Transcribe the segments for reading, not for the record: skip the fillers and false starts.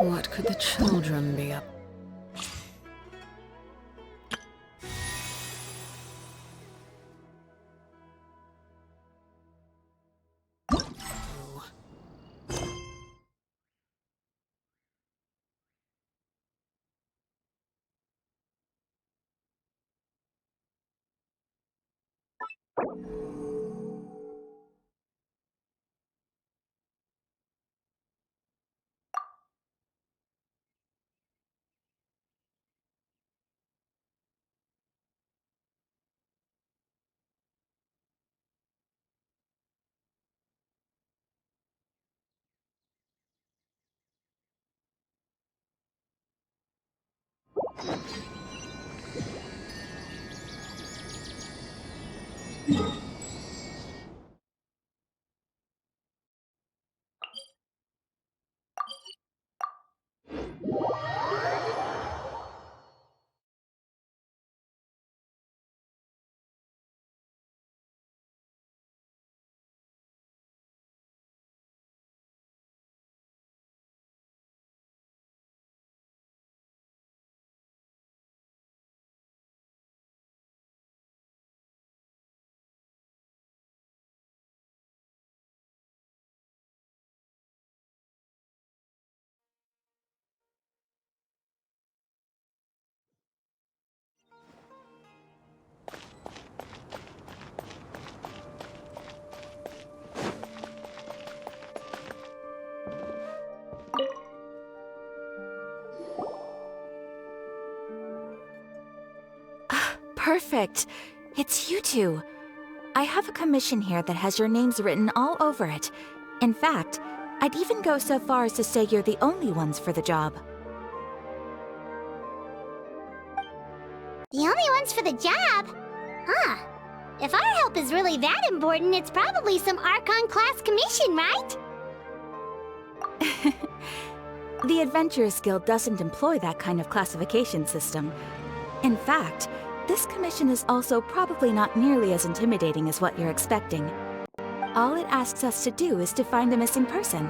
What could the children be up? Perfect. It's you two. I have a commission here that has your names written all over it. In fact, I'd even go so far as to say you're the only ones for the job. The only ones for the job? Huh. If our help is really that important, it's probably some Archon class commission, right? The Adventurers Guild doesn't employ that kind of classification system. In fact, this commission is also probably not nearly as intimidating as what you're expecting. All it asks us to do is to find the missing person.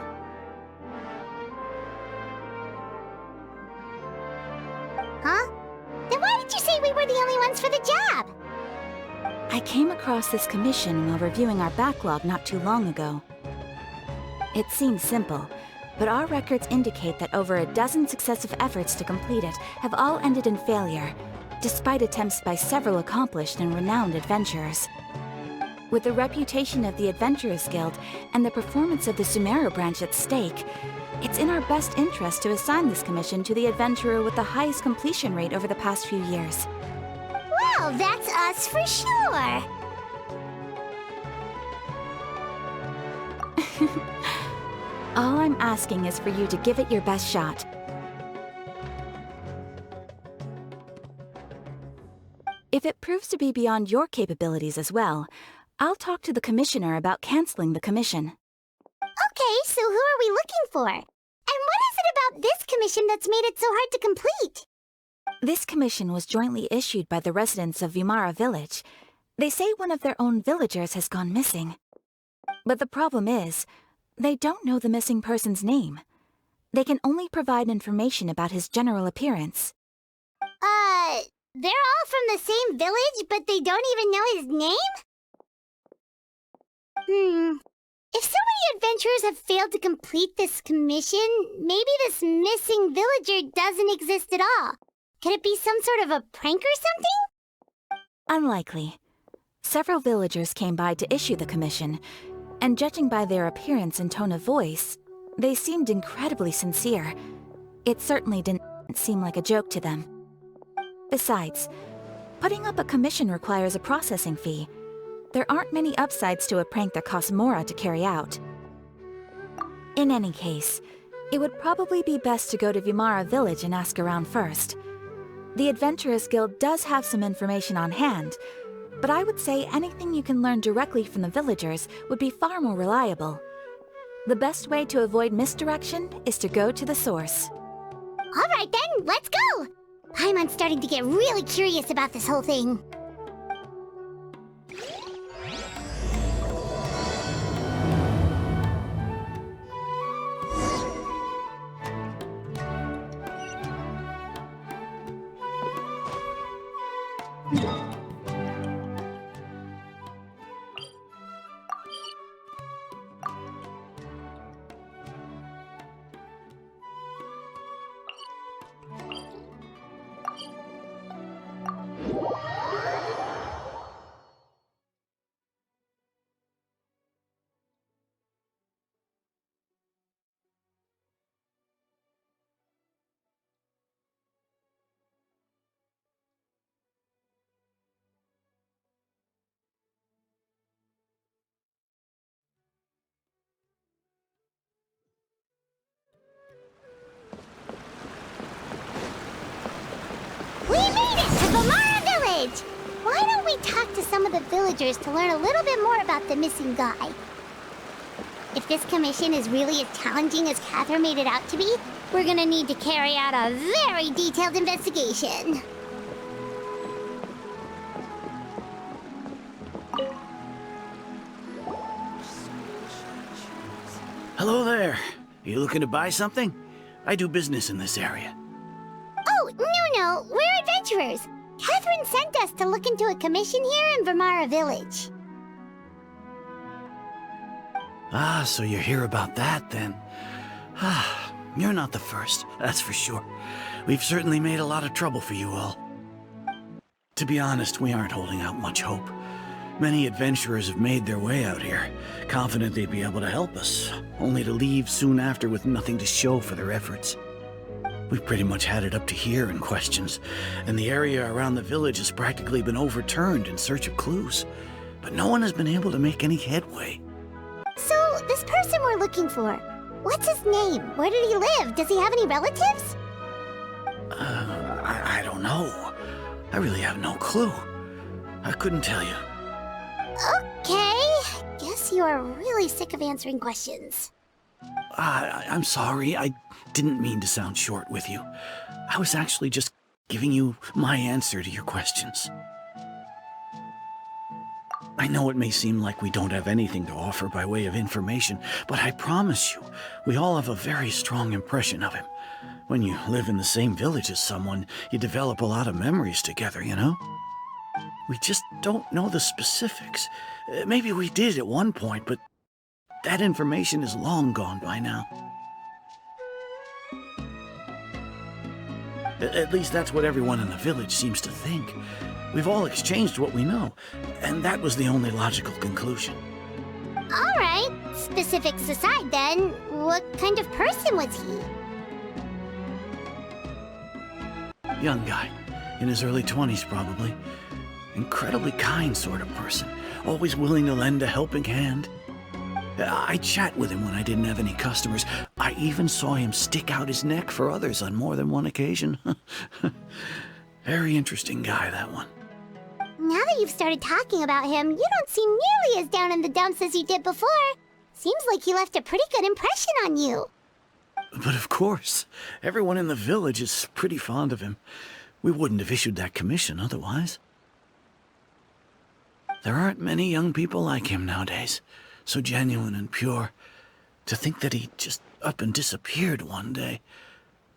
Huh? Then why did you say we were the only ones for the job? I came across this commission while reviewing our backlog not too long ago. It seems simple, but our records indicate that over a dozen successive efforts to complete it have all ended in failure, despite attempts by several accomplished and renowned adventurers. With the reputation of the Adventurers Guild and the performance of the Sumeru branch at stake, it's in our best interest to assign this commission to the adventurer with the highest completion rate over the past few years. Well, that's us for sure. All I'm asking is for you to give it your best shot. If it proves to be beyond your capabilities as well, I'll talk to the commissioner about canceling the commission. Okay, so who are we looking for? And what is it about this commission that's made it so hard to complete? This commission was jointly issued by the residents of Vimara Village. They say one of their own villagers has gone missing. But the problem is, they don't know the missing person's name. They can only provide information about his general appearance. They're all from the same village, but they don't even know his name? If so many adventurers have failed to complete this commission, maybe this missing villager doesn't exist at all. Could it be some sort of a prank or something? Unlikely. Several villagers came by to issue the commission, and judging by their appearance and tone of voice, they seemed incredibly sincere. It certainly didn't seem like a joke to them. Besides, putting up a commission requires a processing fee. There aren't many upsides to a prank that costs Mora to carry out. In any case, it would probably be best to go to Vimara Village and ask around first. The Adventurers Guild does have some information on hand, but I would say anything you can learn directly from the villagers would be far more reliable. The best way to avoid misdirection is to go to the source. All right then, let's go! Paimon's starting to get really curious about this whole thing. some of the villagers to learn a little bit more about the missing guy. If this commission is really as challenging as Catherine made it out to be, we're gonna need to carry out a very detailed investigation. Hello there. You looking to buy something? I do business in this area. Oh, no, we're adventurers. Catherine sent us to look into a commission here in Vermara Village. Ah, so you're here about that, then. Ah, you're not the first, that's for sure. We've certainly made a lot of trouble for you all. To be honest, we aren't holding out much hope. Many adventurers have made their way out here, confident they'd be able to help us, only to leave soon after with nothing to show for their efforts. We've pretty much had it up to here in questions, and the area around the village has practically been overturned in search of clues. But no one has been able to make any headway. So, this person we're looking for, what's his name? Where did he live? Does he have any relatives? I don't know. I really have no clue. I couldn't tell you. Okay, guess you are really sick of answering questions. I'm sorry, I didn't mean to sound short with you. I was actually just giving you my answer to your questions. I know it may seem like we don't have anything to offer by way of information, but I promise you, we all have a very strong impression of him. When you live in the same village as someone, you develop a lot of memories together, you know? We just don't know the specifics. Maybe we did at one point, but that information is long gone by now. At least that's what everyone in the village seems to think. We've all exchanged what we know, and that was the only logical conclusion. All right, specifics aside then, what kind of person was he? Young guy, in his early 20s probably. Incredibly kind sort of person, always willing to lend a helping hand. I chat with him when I didn't have any customers. I even saw him stick out his neck for others on more than one occasion. Very interesting guy, that one. Now that you've started talking about him, you don't seem nearly as down in the dumps as you did before. Seems like he left a pretty good impression on you. But of course, everyone in the village is pretty fond of him. We wouldn't have issued that commission otherwise. There aren't many young people like him nowadays, so genuine and pure. To think that he just up and disappeared one day.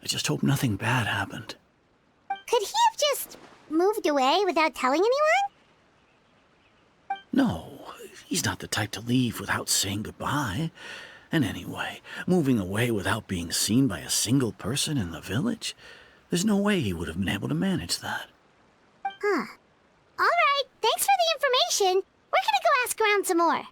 I just hope nothing bad happened. Could he have just moved away without telling anyone? No, he's not the type to leave without saying goodbye. And anyway, moving away without being seen by a single person in the village? There's no way he would have been able to manage that. Huh. All right, thanks for the information. We're gonna go ask around some more.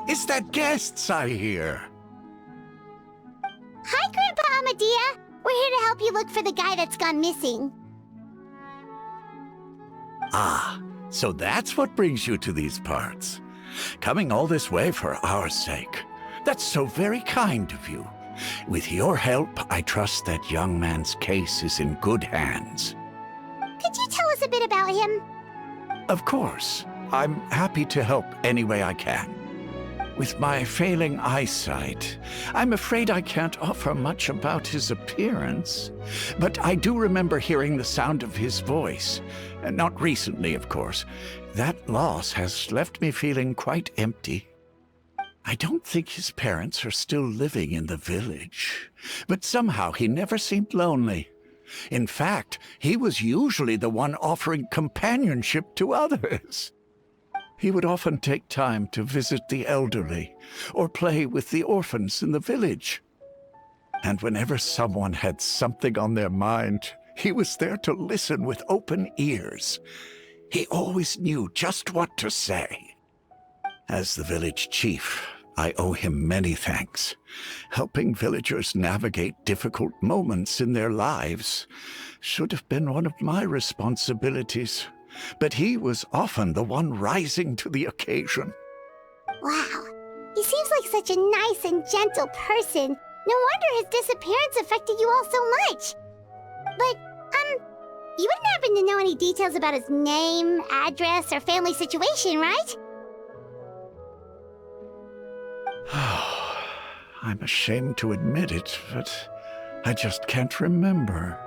It's that guests I hear. Hi, Grandpa Amadea. We're here to help you look for the guy that's gone missing. Ah, so that's what brings you to these parts. Coming all this way for our sake. That's so very kind of you. With your help, I trust that young man's case is in good hands. Could you tell us a bit about him? Of course. I'm happy to help any way I can. With my failing eyesight, I'm afraid I can't offer much about his appearance. But I do remember hearing the sound of his voice. Not recently, of course. That loss has left me feeling quite empty. I don't think his parents are still living in the village. But somehow he never seemed lonely. In fact, he was usually the one offering companionship to others. He would often take time to visit the elderly or play with the orphans in the village. And whenever someone had something on their mind, he was there to listen with open ears. He always knew just what to say. As the village chief, I owe him many thanks. Helping villagers navigate difficult moments in their lives should have been one of my responsibilities, but he was often the one rising to the occasion. Wow. He seems like such a nice and gentle person. No wonder his disappearance affected you all so much. But, you wouldn't happen to know any details about his name, address, or family situation, right? I'm ashamed to admit it, but I just can't remember.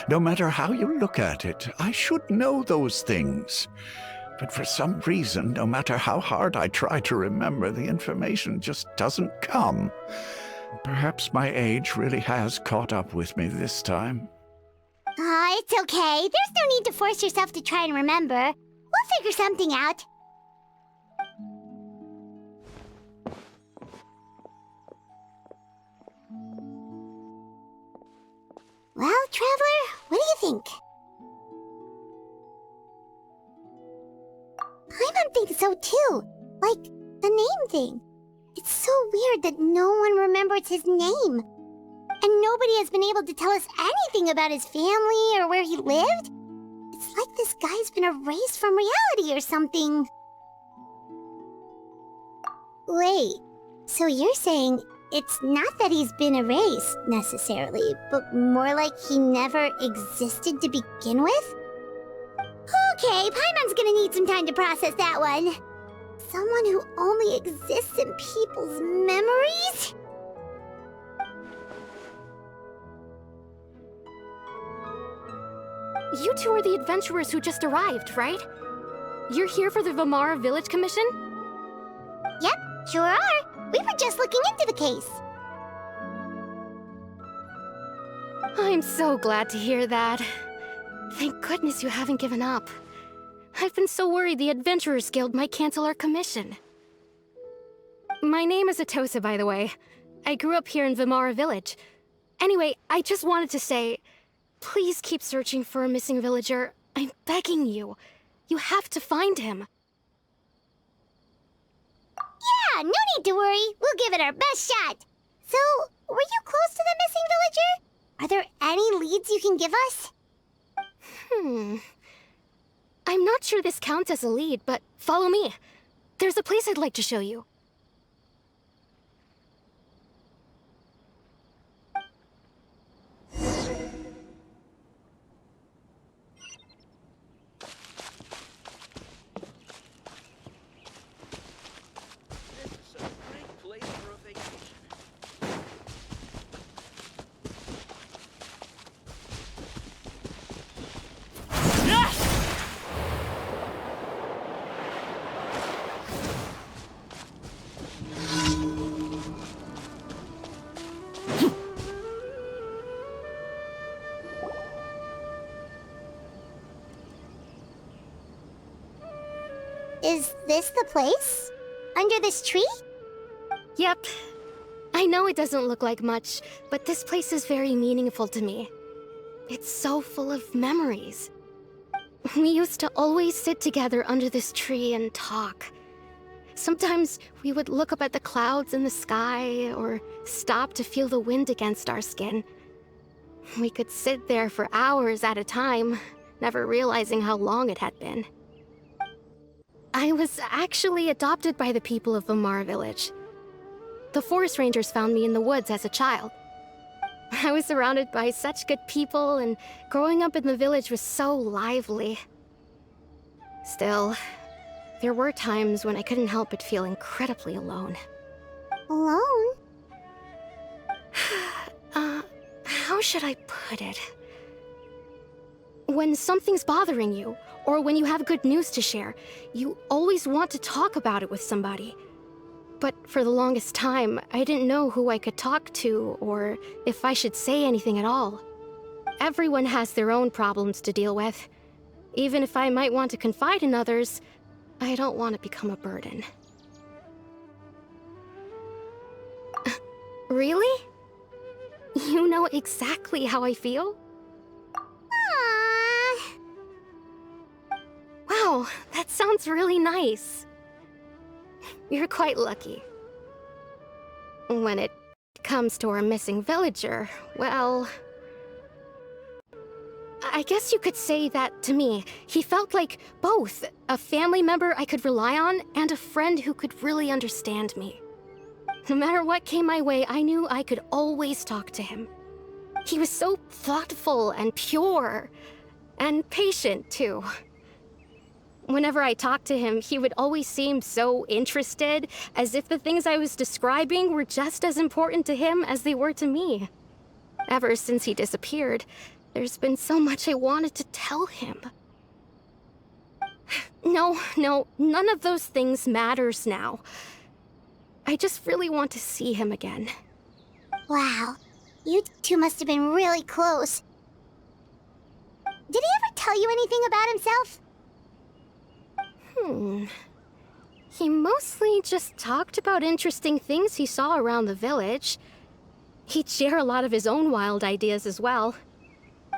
No matter how you look at it, I should know those things. But for some reason, no matter how hard I try to remember, the information just doesn't come. Perhaps my age really has caught up with me this time. It's okay. There's no need to force yourself to try and remember. We'll figure something out. Well, Traveler, what do you think? Paimon thinks so too. Like, the name thing. It's so weird that no one remembers his name. And nobody has been able to tell us anything about his family or where he lived. It's like this guy's been erased from reality or something. Wait, so you're saying it's not that he's been erased, necessarily, but more like he never existed to begin with? Okay, Paimon's gonna need some time to process that one. Someone who only exists in people's memories? You two are the adventurers who just arrived, right? You're here for the Vamara Village Commission? Yep, sure are. We were just looking into the case. I'm so glad to hear that. Thank goodness you haven't given up. I've been so worried the Adventurers Guild might cancel our commission. My name is Atosa, by the way. I grew up here in Vamara Village. Anyway, I just wanted to say, please keep searching for a missing villager. I'm begging you. You have to find him. Yeah, no need to worry. We'll give it our best shot. So, were you close to the missing villager? Are there any leads you can give us? I'm not sure this counts as a lead, but follow me. There's a place I'd like to show you. Is this the place? Under this tree? Yep. I know it doesn't look like much, but this place is very meaningful to me. It's so full of memories. We used to always sit together under this tree and talk. Sometimes we would look up at the clouds in the sky, or stop to feel the wind against our skin. We could sit there for hours at a time, never realizing how long it had been. I was actually adopted by the people of Vamara Village. The forest rangers found me in the woods as a child. I was surrounded by such good people, and growing up in the village was so lively. Still, there were times when I couldn't help but feel incredibly alone. Alone? How should I put it? When something's bothering you, or when you have good news to share, you always want to talk about it with somebody. But for the longest time, I didn't know who I could talk to, or if I should say anything at all. Everyone has their own problems to deal with. Even if I might want to confide in others, I don't want to become a burden. Really? You know exactly how I feel? Aww. Wow, that sounds really nice. You're quite lucky. When it comes to our missing villager, well... I guess you could say that to me. He felt like both a family member I could rely on and a friend who could really understand me. No matter what came my way, I knew I could always talk to him. He was so thoughtful and pure, and patient too. Whenever I talked to him, he would always seem so interested, as if the things I was describing were just as important to him as they were to me. Ever since he disappeared, there's been so much I wanted to tell him. No, none of those things matters now. I just really want to see him again. Wow. You two must have been really close. Did he ever tell you anything about himself? He mostly just talked about interesting things he saw around the village. He'd share a lot of his own wild ideas as well.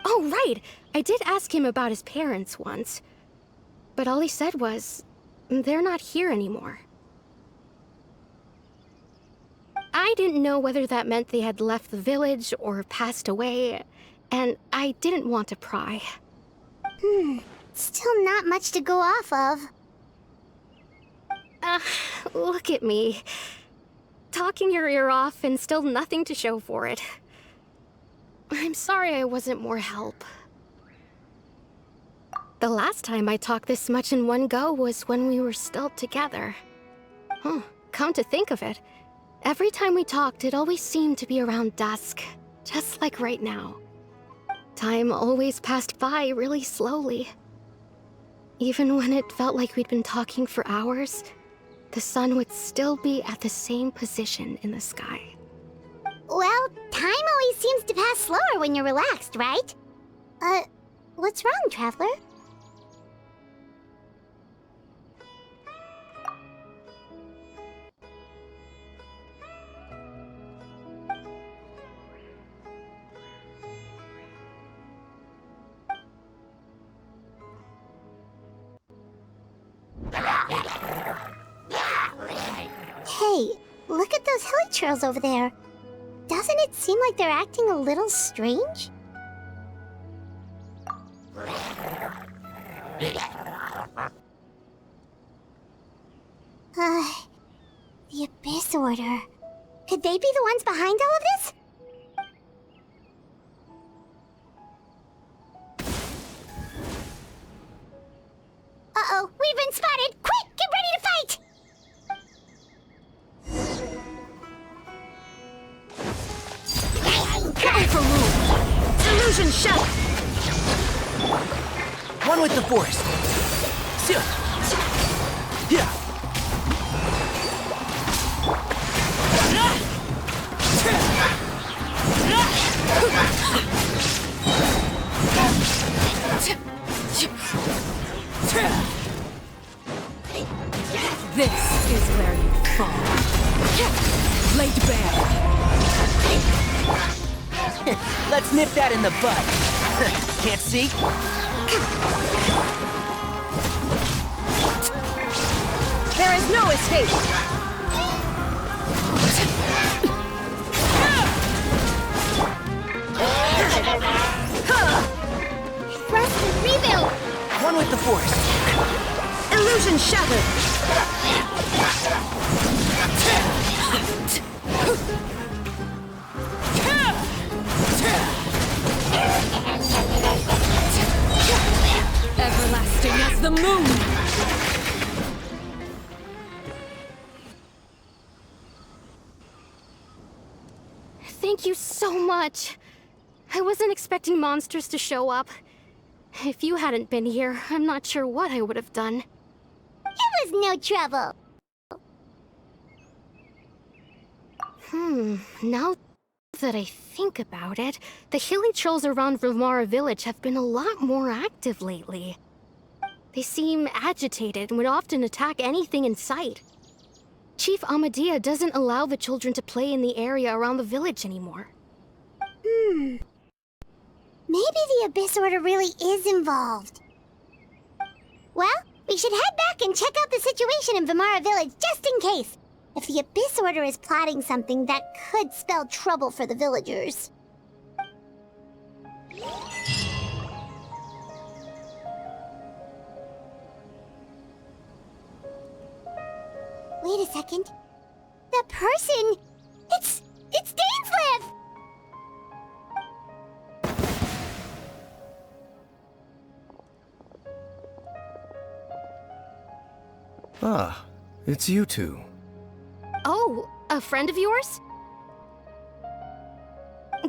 Oh, right! I did ask him about his parents once. But all he said was, they're not here anymore. I didn't know whether that meant they had left the village or passed away, and I didn't want to pry. Still not much to go off of. Look at me. Talking your ear off and still nothing to show for it. I'm sorry I wasn't more help. The last time I talked this much in one go was when we were still together. Come to think of it, every time we talked, it always seemed to be around dusk, just like right now. Time always passed by really slowly. Even when it felt like we'd been talking for hours, the sun would still be at the same position in the sky. Well, time always seems to pass slower when you're relaxed, right? What's wrong, Traveler? Hey, look at those hilly trails over there. Doesn't it seem like they're acting a little strange? The Abyss Order. Could they be the ones behind all of this? Uh-oh, we've been spotted! Quick, get ready to fight! Powerful move! Illusion shot! One with the force. Yeah. This is where you fall. Laid bare. Let's nip that in the bud. Can't see? There is no escape! Rest and rebuild! One with the force. Illusion shattered! Everlasting as the moon! Thank you so much. I wasn't expecting monsters to show up. If you hadn't been here, I'm not sure what I would have done. It was no trouble. Now that I think about it, the hilly trolls around Vilmara village have been a lot more active lately. They seem agitated and would often attack anything in sight. Chief Amadea doesn't allow the children to play in the area around the village anymore. Maybe the Abyss Order really is involved. Well, we should head back and check out the situation in Vimara Village just in case. If the Abyss Order is plotting something, that could spell trouble for the villagers. Wait a second. The person... It's Dainsleif! Ah, it's you two. Oh, a friend of yours?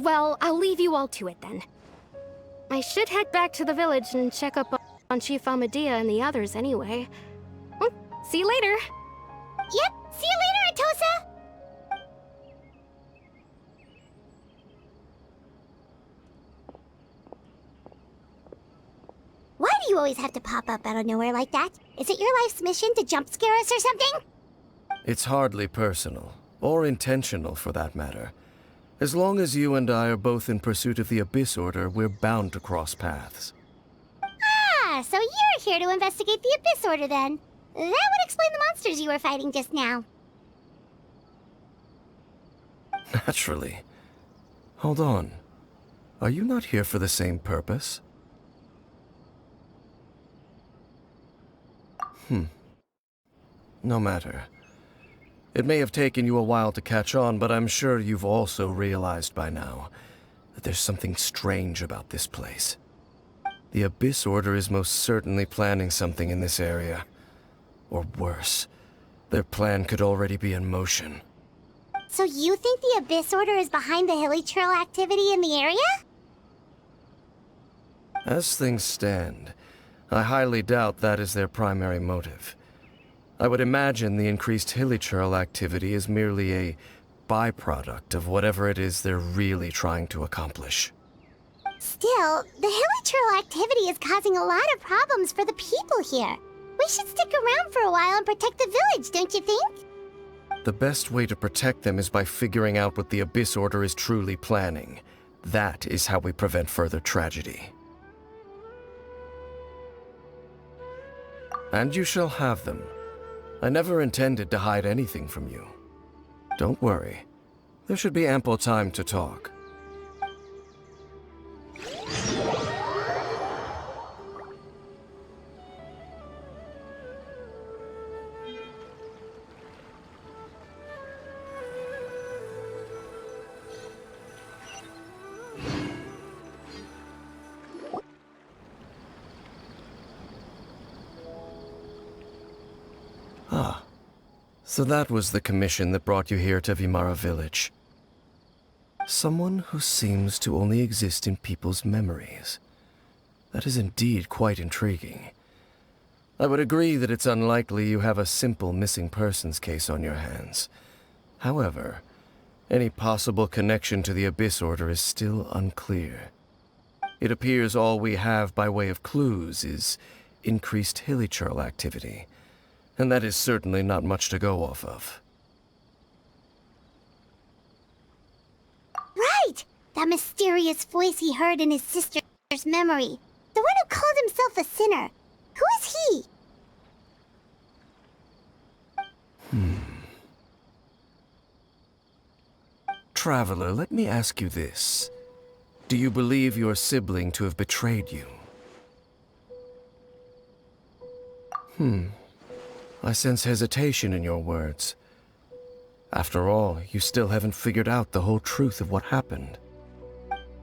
Well, I'll leave you all to it then. I should head back to the village and check up on Chief Amadea and the others anyway. See you later. Yep, see you later, Atosa! Why do you always have to pop up out of nowhere like that? Is it your life's mission to jump scare us or something? It's hardly personal, or intentional for that matter. As long as you and I are both in pursuit of the Abyss Order, we're bound to cross paths. Ah, so you're here to investigate the Abyss Order then. That would explain the monsters you were fighting just now. Naturally. Hold on. Are you not here for the same purpose? No matter. It may have taken you a while to catch on, but I'm sure you've also realized by now that there's something strange about this place. The Abyss Order is most certainly planning something in this area. Or worse, their plan could already be in motion. So you think the Abyss Order is behind the hilly trail activity in the area? As things stand, I highly doubt that is their primary motive. I would imagine the increased hilichurl activity is merely a byproduct of whatever it is they're really trying to accomplish. Still, the hilichurl activity is causing a lot of problems for the people here. We should stick around for a while and protect the village, don't you think? The best way to protect them is by figuring out what the Abyss Order is truly planning. That is how we prevent further tragedy. And you shall have them. I never intended to hide anything from you. Don't worry. There should be ample time to talk. So that was the commission that brought you here to Vimara Village. Someone who seems to only exist in people's memories. That is indeed quite intriguing. I would agree that it's unlikely you have a simple missing persons case on your hands. However, any possible connection to the Abyss Order is still unclear. It appears all we have by way of clues is increased hilichurl activity. And that is certainly not much to go off of. Right! That mysterious voice he heard in his sister's memory. The one who called himself a sinner. Who is he? Traveler, let me ask you this. Do you believe your sibling to have betrayed you? I sense hesitation in your words. After all, you still haven't figured out the whole truth of what happened.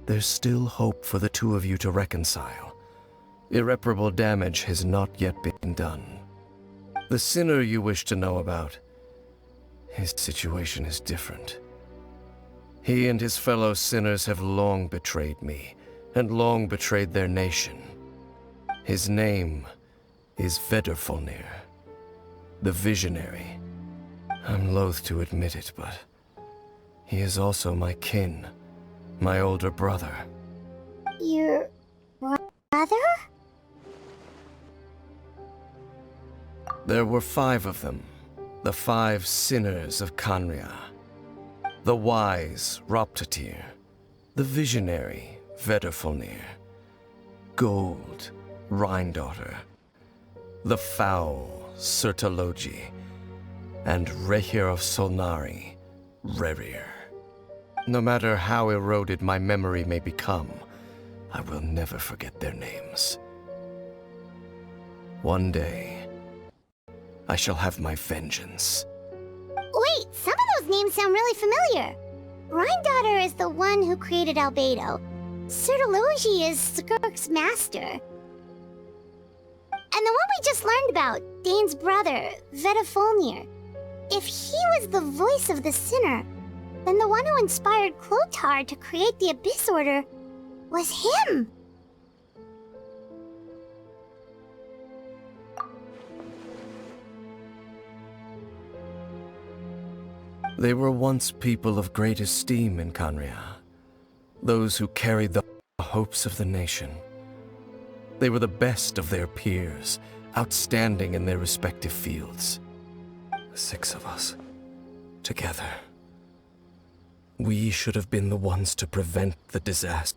There's still hope for the two of you to reconcile. Irreparable damage has not yet been done. The sinner you wish to know about, his situation is different. He and his fellow sinners have long betrayed me, and long betrayed their nation. His name is Vedrfolnir. The Visionary. I'm loath to admit it, but he is also my kin, my older brother. Your brother? There were 5 of them, the 5 sinners of Khaenri'ah. The wise Roptatyr, the visionary Vedrfolnir, Gold Rhine-daughter, the foul Sertologi, and Rehir of Solnari, Rerir. No matter how eroded my memory may become, I will never forget their names. One day, I shall have my vengeance. Wait, some of those names sound really familiar. Rhine-daughter is the one who created Albedo. Sertologi is Skirk's master. And the one we just learned about, Dane's brother, Vedrfolnir. If he was the voice of the sinner, then the one who inspired Clothar to create the Abyss Order was him. They were once people of great esteem in Khaenri'ah, those who carried the hopes of the nation. They were the best of their peers, outstanding in their respective fields. The 6 of us, together. We should have been the ones to prevent the disaster.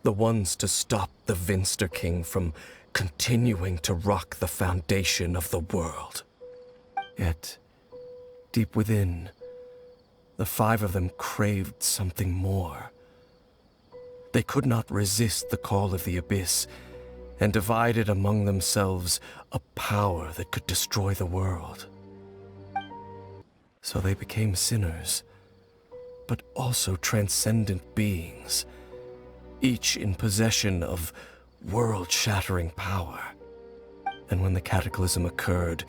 The ones to stop the Vinster King from continuing to rock the foundation of the world. Yet, deep within, the 5 of them craved something more. They could not resist the call of the Abyss, and divided among themselves a power that could destroy the world. So they became sinners, but also transcendent beings, each in possession of world-shattering power. And when the cataclysm occurred,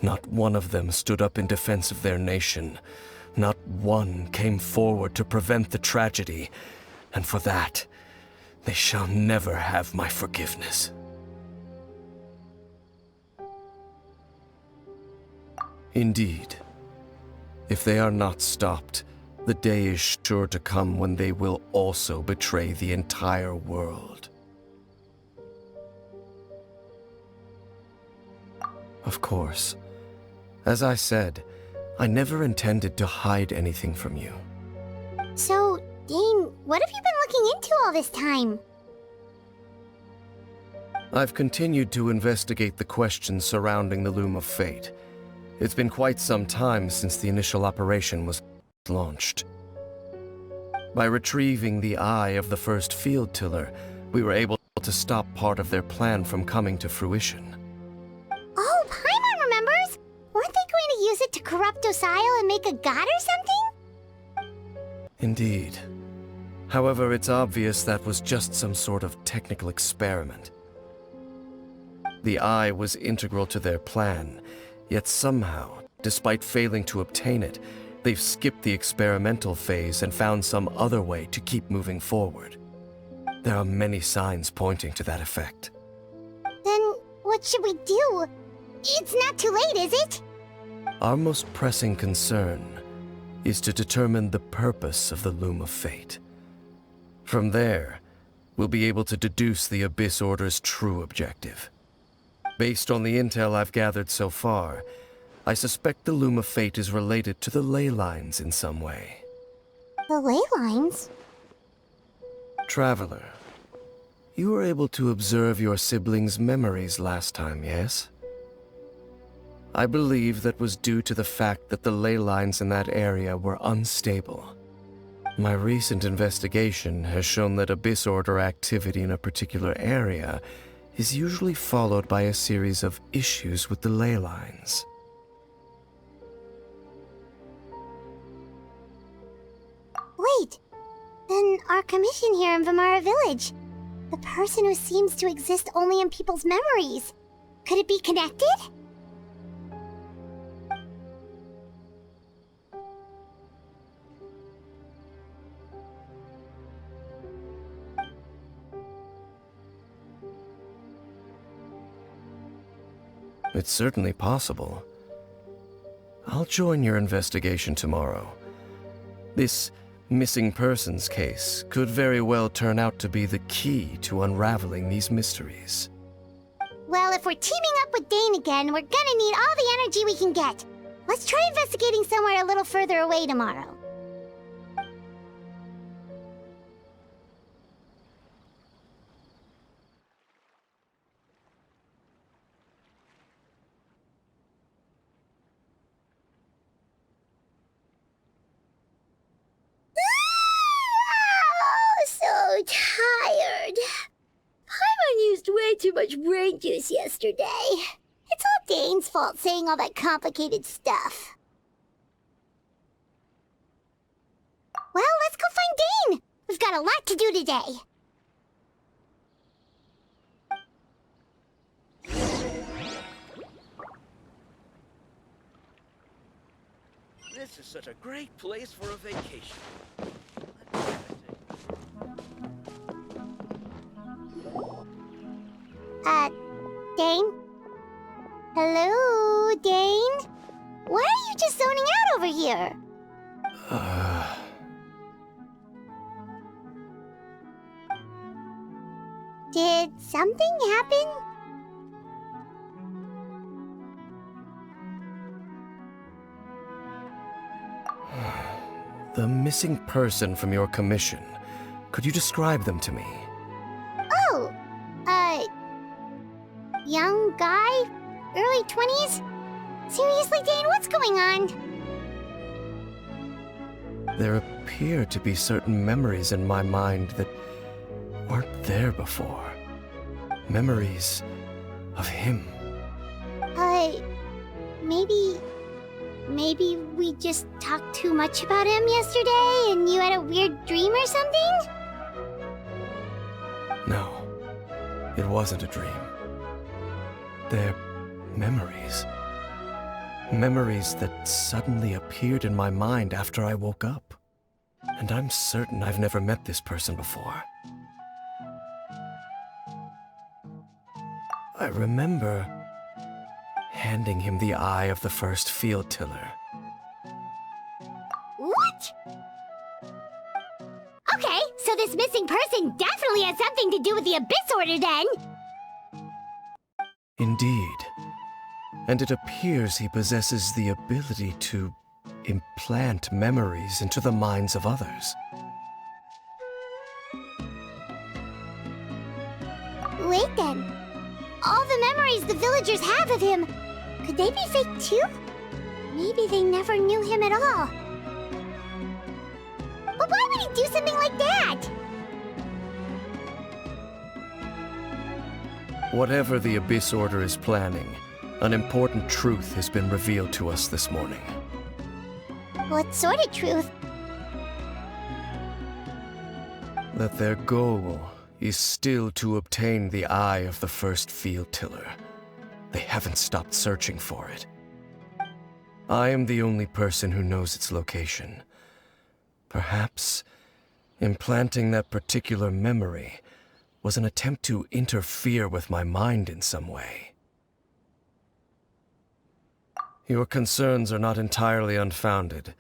not one of them stood up in defense of their nation. Not one came forward to prevent the tragedy, and for that, they shall never have my forgiveness. Indeed, if they are not stopped, the day is sure to come when they will also betray the entire world. Of course, as I said, I never intended to hide anything from you. So, Dane, what have you been looking into all this time? I've continued to investigate the questions surrounding the Loom of Fate. It's been quite some time since the initial operation was launched. By retrieving the eye of the first field tiller, we were able to stop part of their plan from coming to fruition. Oh, Paimon remembers! Weren't they going to use it to corrupt Osial and make a god or something? Indeed. However, it's obvious that was just some sort of technical experiment. The eye was integral to their plan, yet somehow, despite failing to obtain it, they've skipped the experimental phase and found some other way to keep moving forward. There are many signs pointing to that effect. Then, what should we do? It's not too late, is it? Our most pressing concern is to determine the purpose of the Loom of Fate. From there, we'll be able to deduce the Abyss Order's true objective. Based on the intel I've gathered so far, I suspect the Loom of Fate is related to the ley lines in some way. The ley lines? Traveler, you were able to observe your siblings' memories last time, yes? I believe that was due to the fact that the ley lines in that area were unstable. My recent investigation has shown that Abyss Order activity in a particular area is usually followed by a series of issues with the ley lines. Wait, then our commission here in Vimara Village, the person who seems to exist only in people's memories, could it be connected? It's certainly possible. I'll join your investigation tomorrow. This missing persons case could very well turn out to be the key to unraveling these mysteries. Well, if we're teaming up with Dane again, we're gonna need all the energy we can get. Let's try investigating somewhere a little further away tomorrow. Oh, so tired. Paimon used way too much brain juice yesterday. It's all Dane's fault saying all that complicated stuff. Well, let's go find Dane! We've got a lot to do today. This is such a great place for a vacation. Dane? Hello, Dane? Why are you just zoning out over here? Did something happen? The missing person from your commission. Could you describe them to me? Oh, young guy? Early 20s? Seriously, Dane, what's going on? There appear to be certain memories in my mind that weren't there before. Memories of him. Maybe we just talked too much about him yesterday and you had a weird dream or something? No, it wasn't a dream. They're memories. Memories that suddenly appeared in my mind after I woke up. And I'm certain I've never met this person before. I remember handing him the eye of the first field tiller. What? Okay, so this missing person definitely has something to do with the Abyss Order then! Indeed. And it appears he possesses the ability to implant memories into the minds of others. Wait then. All the memories the villagers have of him, could they be fake too? Maybe they never knew him at all. But why would he do something like that? Whatever the Abyss Order is planning, an important truth has been revealed to us this morning. What sort of truth? That their goal is still to obtain the eye of the first field tiller. They haven't stopped searching for it. I am the only person who knows its location. Perhaps implanting that particular memory was an attempt to interfere with my mind in some way. Your concerns are not entirely unfounded.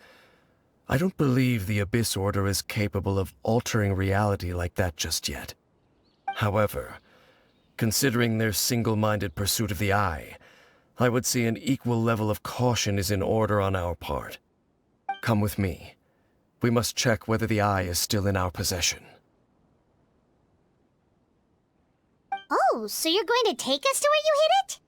I don't believe the Abyss Order is capable of altering reality like that just yet. However, considering their single-minded pursuit of the eye, I would say an equal level of caution is in order on our part. Come with me. We must check whether the eye is still in our possession. Oh, so you're going to take us to where you hid it?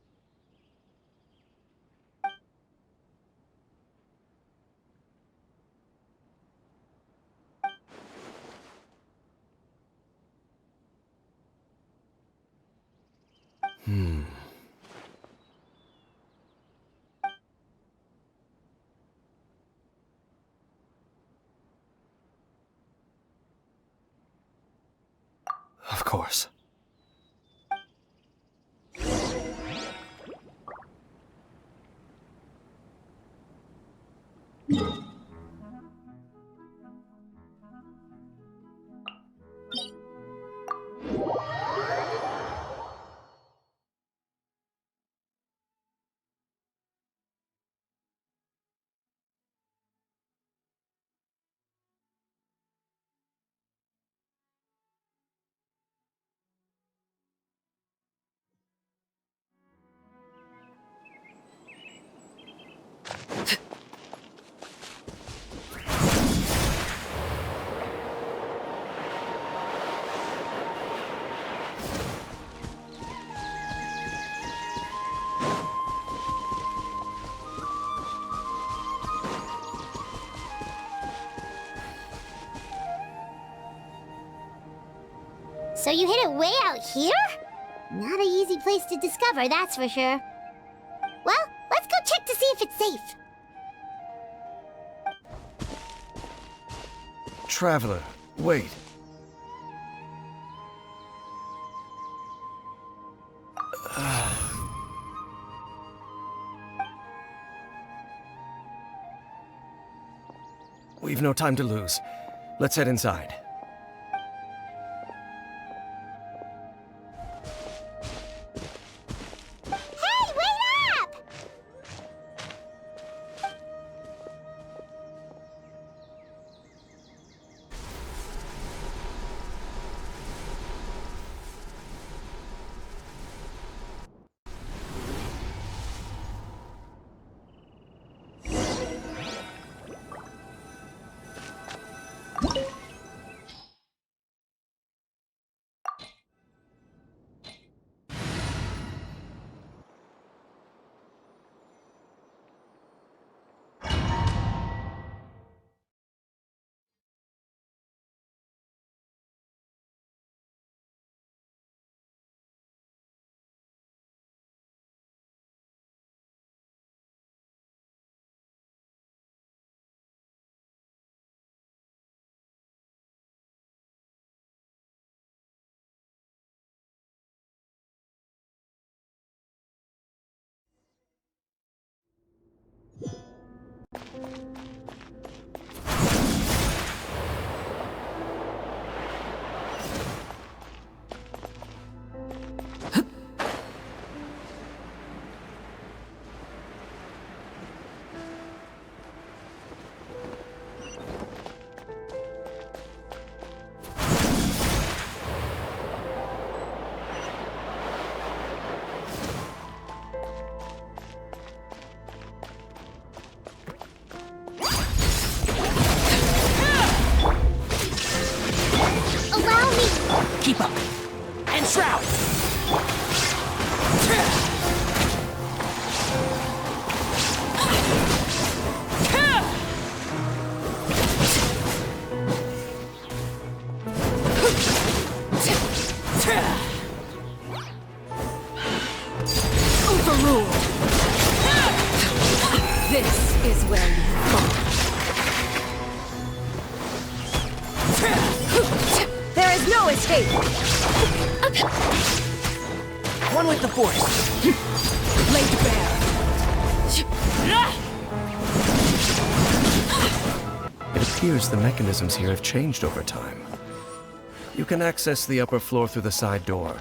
Of course. So you hid it way out here? Not an easy place to discover, that's for sure. Well, let's go check to see if it's safe. Traveler, wait. We've no time to lose. Let's head inside. Hey, wait up! Keep up. And shroud! Overruled. This is where you fall. There is no escape. One with the force. Laid bare. It appears the mechanisms here have changed over time. You can access the upper floor through the side door.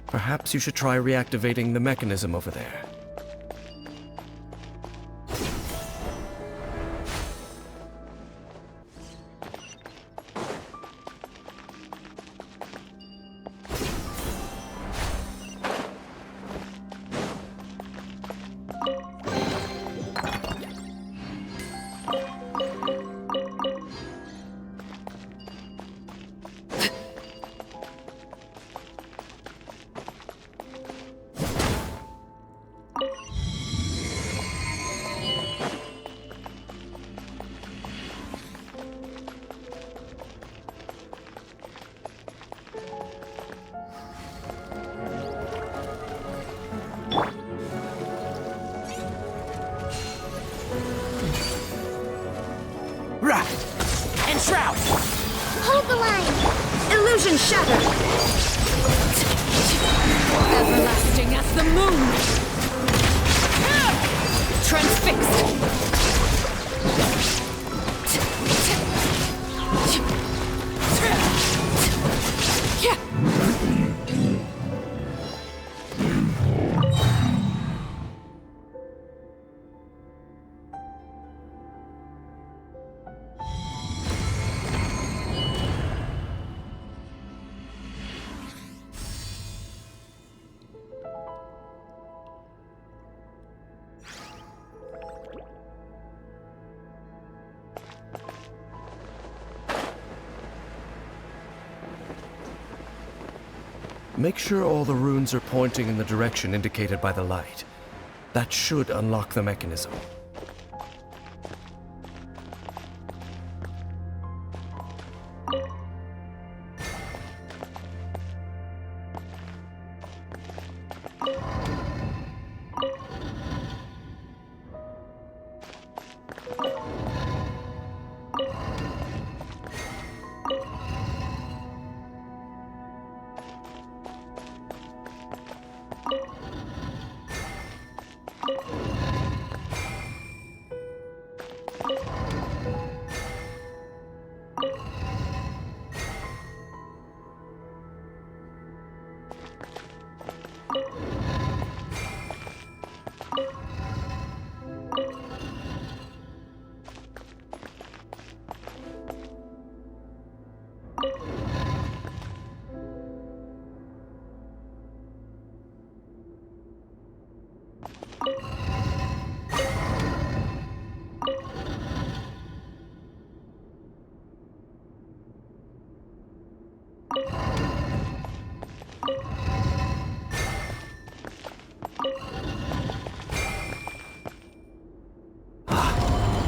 Perhaps you should try reactivating the mechanism over there. And shroud! Hold the line! Illusion shattered. Everlasting as the moon. Transfixed. Make sure all the runes are pointing in the direction indicated by the light. That should unlock the mechanism.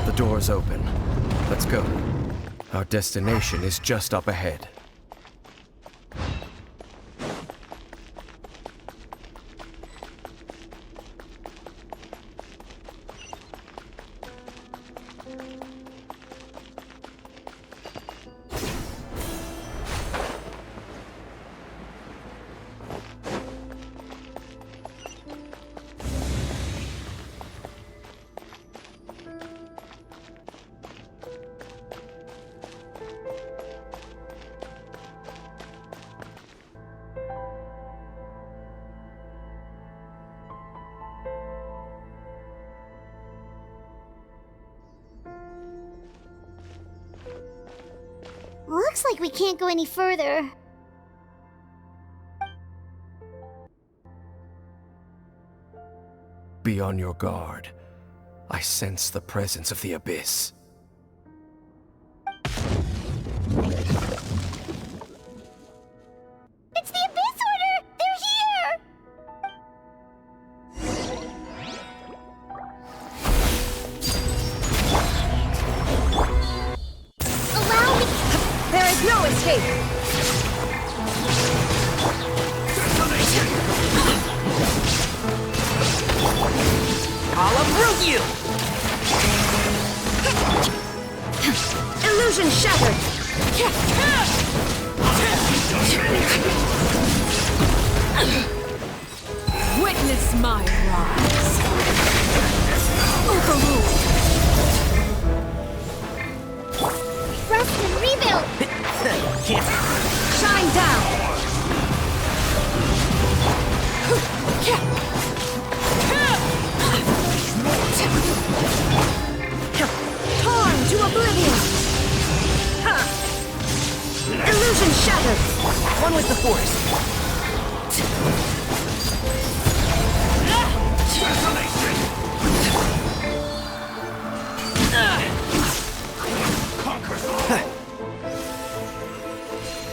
The door's open. Let's go. Our destination is just up ahead. Looks like we can't go any further. Be on your guard. I sense the presence of the Abyss. It's the Abyss Order! They're here! Allow me... There is no escape! I'll uproot you! Illusion shattered! Witness my rise! Overruled! Rest and rebuild! Can't... Shine down! Torn to oblivion! Illusion shattered! One with the Force.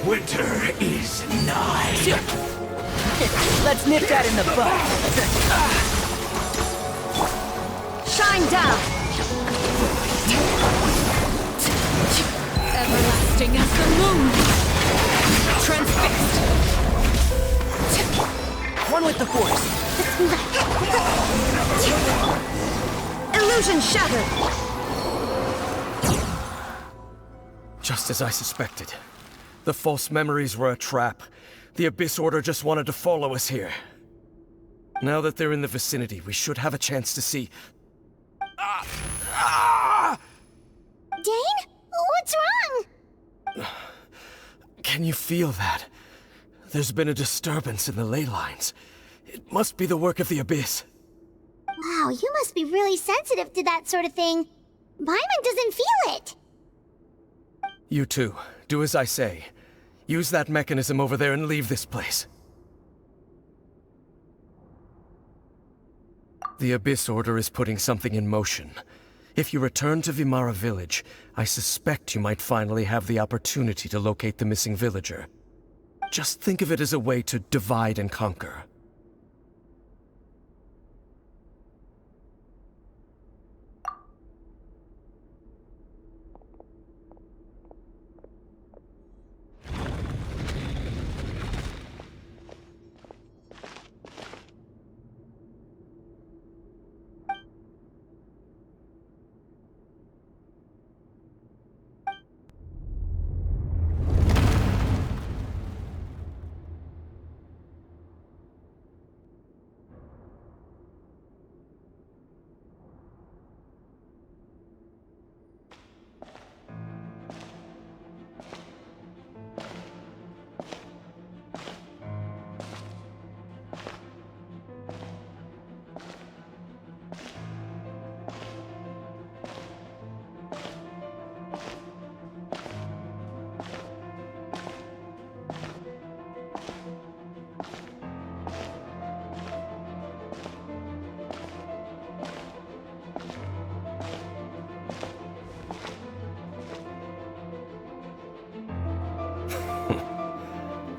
Winter is nigh. Let's nip that in the bud. Shine down! Everlasting as the moon! Transfixed! One with the Force. Illusion shattered! Just as I suspected. The false memories were a trap. The Abyss Order just wanted to follow us here. Now that they're in the vicinity, we should have a chance to see... Dane? What's wrong? Can you feel that? There's been a disturbance in the ley lines. It must be the work of the Abyss. Wow, you must be really sensitive to that sort of thing. Paimon doesn't feel it. You too. Do as I say. Use that mechanism over there and leave this place. The Abyss Order is putting something in motion. If you return to Vimara Village, I suspect you might finally have the opportunity to locate the missing villager. Just think of it as a way to divide and conquer.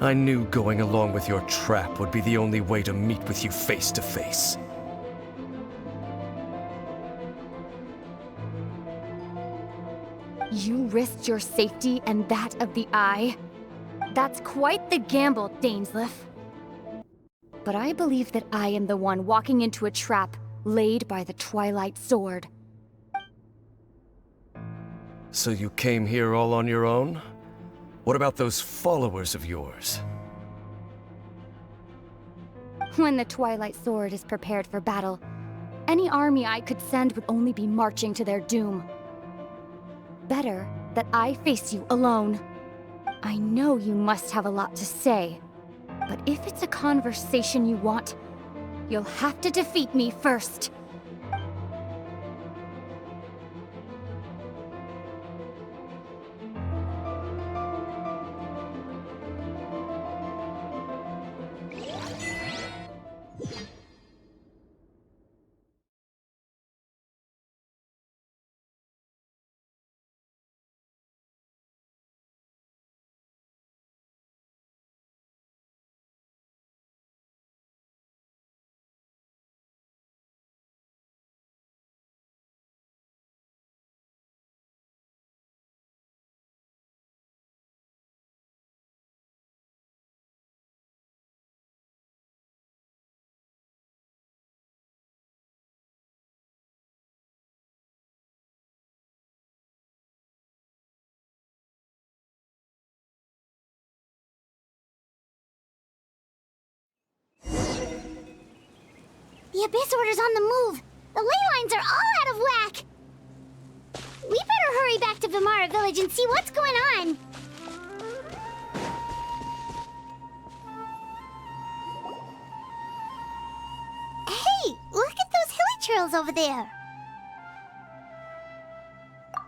I knew going along with your trap would be the only way to meet with you face to face. You risked your safety and that of the Eye? That's quite the gamble, Dainsleif. But I believe that I am the one walking into a trap laid by the Twilight Sword. So you came here all on your own? What about those followers of yours? When the Twilight Sword is prepared for battle, any army I could send would only be marching to their doom. Better that I face you alone. I know you must have a lot to say, but if it's a conversation you want, you'll have to defeat me first. The Abyss Order's on the move! The ley lines are all out of whack! We better hurry back to Vimara Village and see what's going on! Hey! Look at those hilly trails over there!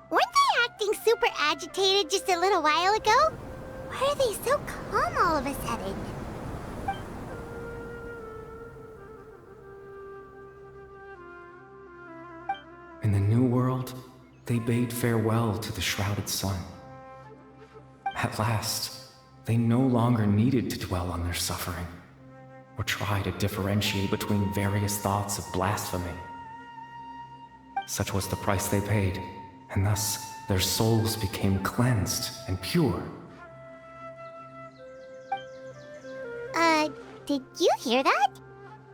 Weren't they acting super agitated just a little while ago? Why are they so calm all of a sudden? In the New World, they bade farewell to the shrouded sun. At last, they no longer needed to dwell on their suffering, or try to differentiate between various thoughts of blasphemy. Such was the price they paid, and thus their souls became cleansed and pure. Did you hear that?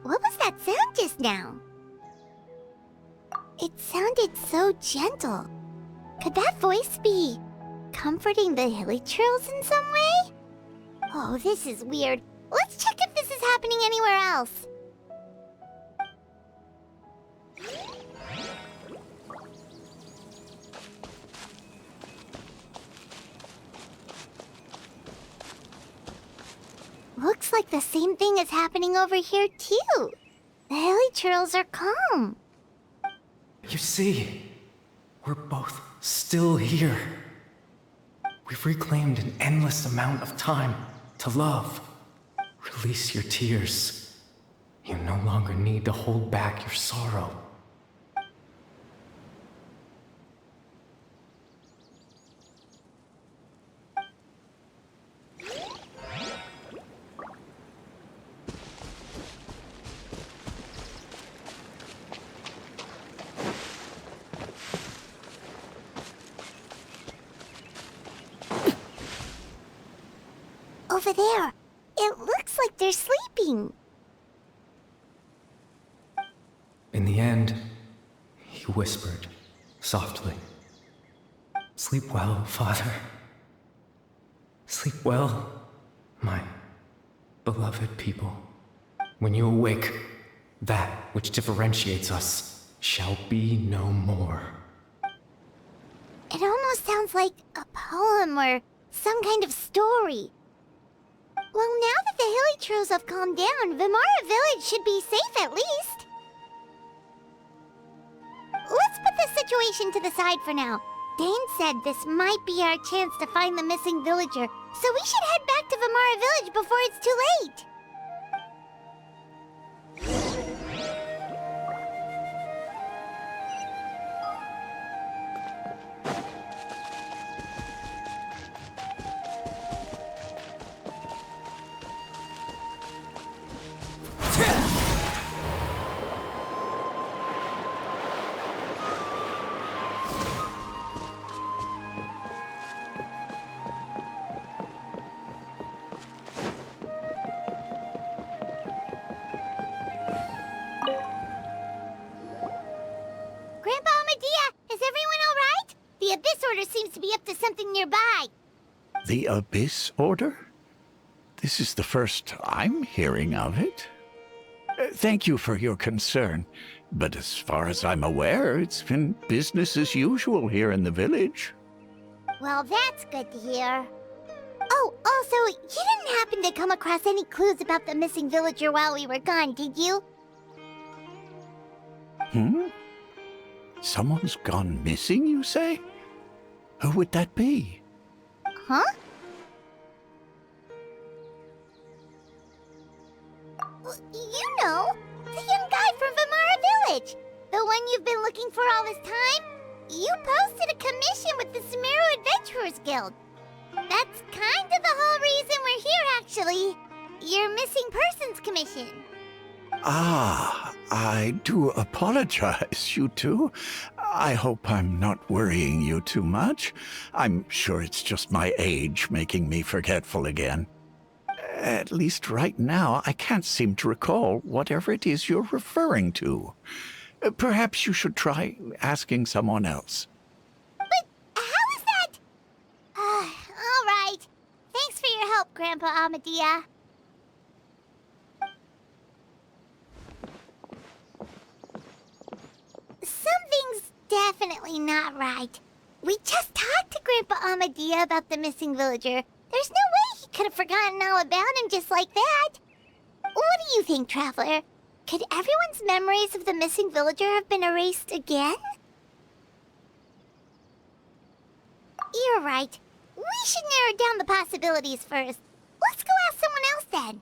What was that sound just now? It sounded so gentle. Could that voice be comforting the hilly trails in some way? Oh, this is weird. Let's check if this is happening anywhere else. Looks like the same thing is happening over here too. The hilly trails are calm. You see, we're both still here. We've reclaimed an endless amount of time to love. Release your tears. You no longer need to hold back your sorrow. Over there. It looks like they're sleeping. In the end, he whispered, softly, "Sleep well, Father. Sleep well, my beloved people. When you awake, that which differentiates us shall be no more." It almost sounds like a poem or some kind of story. Well, now that the hilly trails have calmed down, Vimara Village should be safe at least. Let's put this situation to the side for now. Dane said this might be our chance to find the missing villager, so we should head back to Vimara Village before it's too late. The Abyss Order? This is the first I'm hearing of it. Thank you for your concern, but as far as I'm aware, it's been business as usual here in the village. Well, that's good to hear. Oh, also, you didn't happen to come across any clues about the missing villager while we were gone, did you? Someone's gone missing, you say? Who would that be? Huh? You know, the young guy from Vamara Village. The one you've been looking for all this time. You posted a commission with the Sumeru Adventurers Guild. That's kind of the whole reason we're here, actually. Your missing persons commission. Ah, I do apologize, you two. I hope I'm not worrying you too much. I'm sure it's just my age making me forgetful again. At least right now, I can't seem to recall whatever it is you're referring to. Perhaps you should try asking someone else. But how is that? All right. Thanks for your help, Grandpa Amadea. Something's definitely not right. We just talked to Grandpa Amadea about the missing villager. There's no way he could have forgotten all about him just like that. What do you think, Traveler? Could everyone's memories of the missing villager have been erased again? You're right. We should narrow down the possibilities first. Let's go ask someone else then.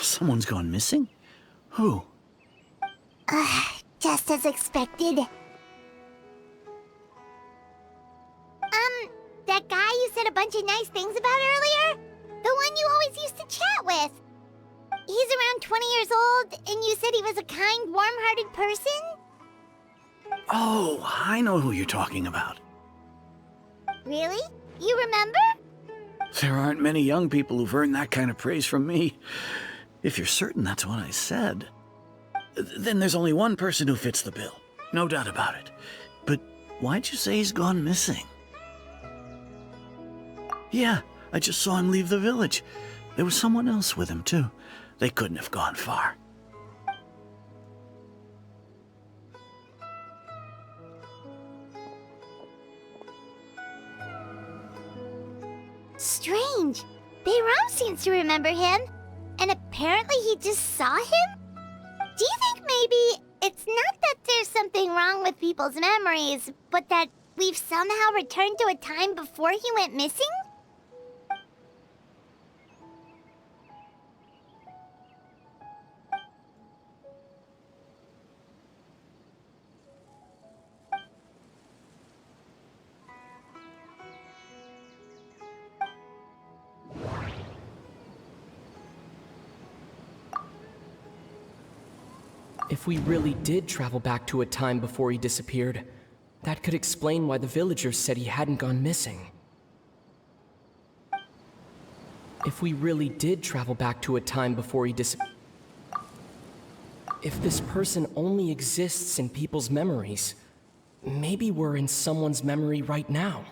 Someone's gone missing? Who? Just as expected. That guy you said a bunch of nice things about earlier? The one you always used to chat with. He's around 20 years old, and you said he was a kind, warm-hearted person? Oh, I know who you're talking about. Really? You remember? There aren't many young people who've earned that kind of praise from me. If you're certain that's what I said, then there's only one person who fits the bill. No doubt about it. But why'd you say he's gone missing? Yeah, I just saw him leave the village. There was someone else with him, too. They couldn't have gone far. Strange. Bayram seems to remember him. And apparently he just saw him? Do you think maybe it's not that there's something wrong with people's memories, but that we've somehow returned to a time before he went missing? If we really did travel back to a time before he disappeared, that could explain why the villagers said he hadn't gone missing. If we really did travel back to a time before he disappeared... If this person only exists in people's memories, maybe we're in someone's memory right now.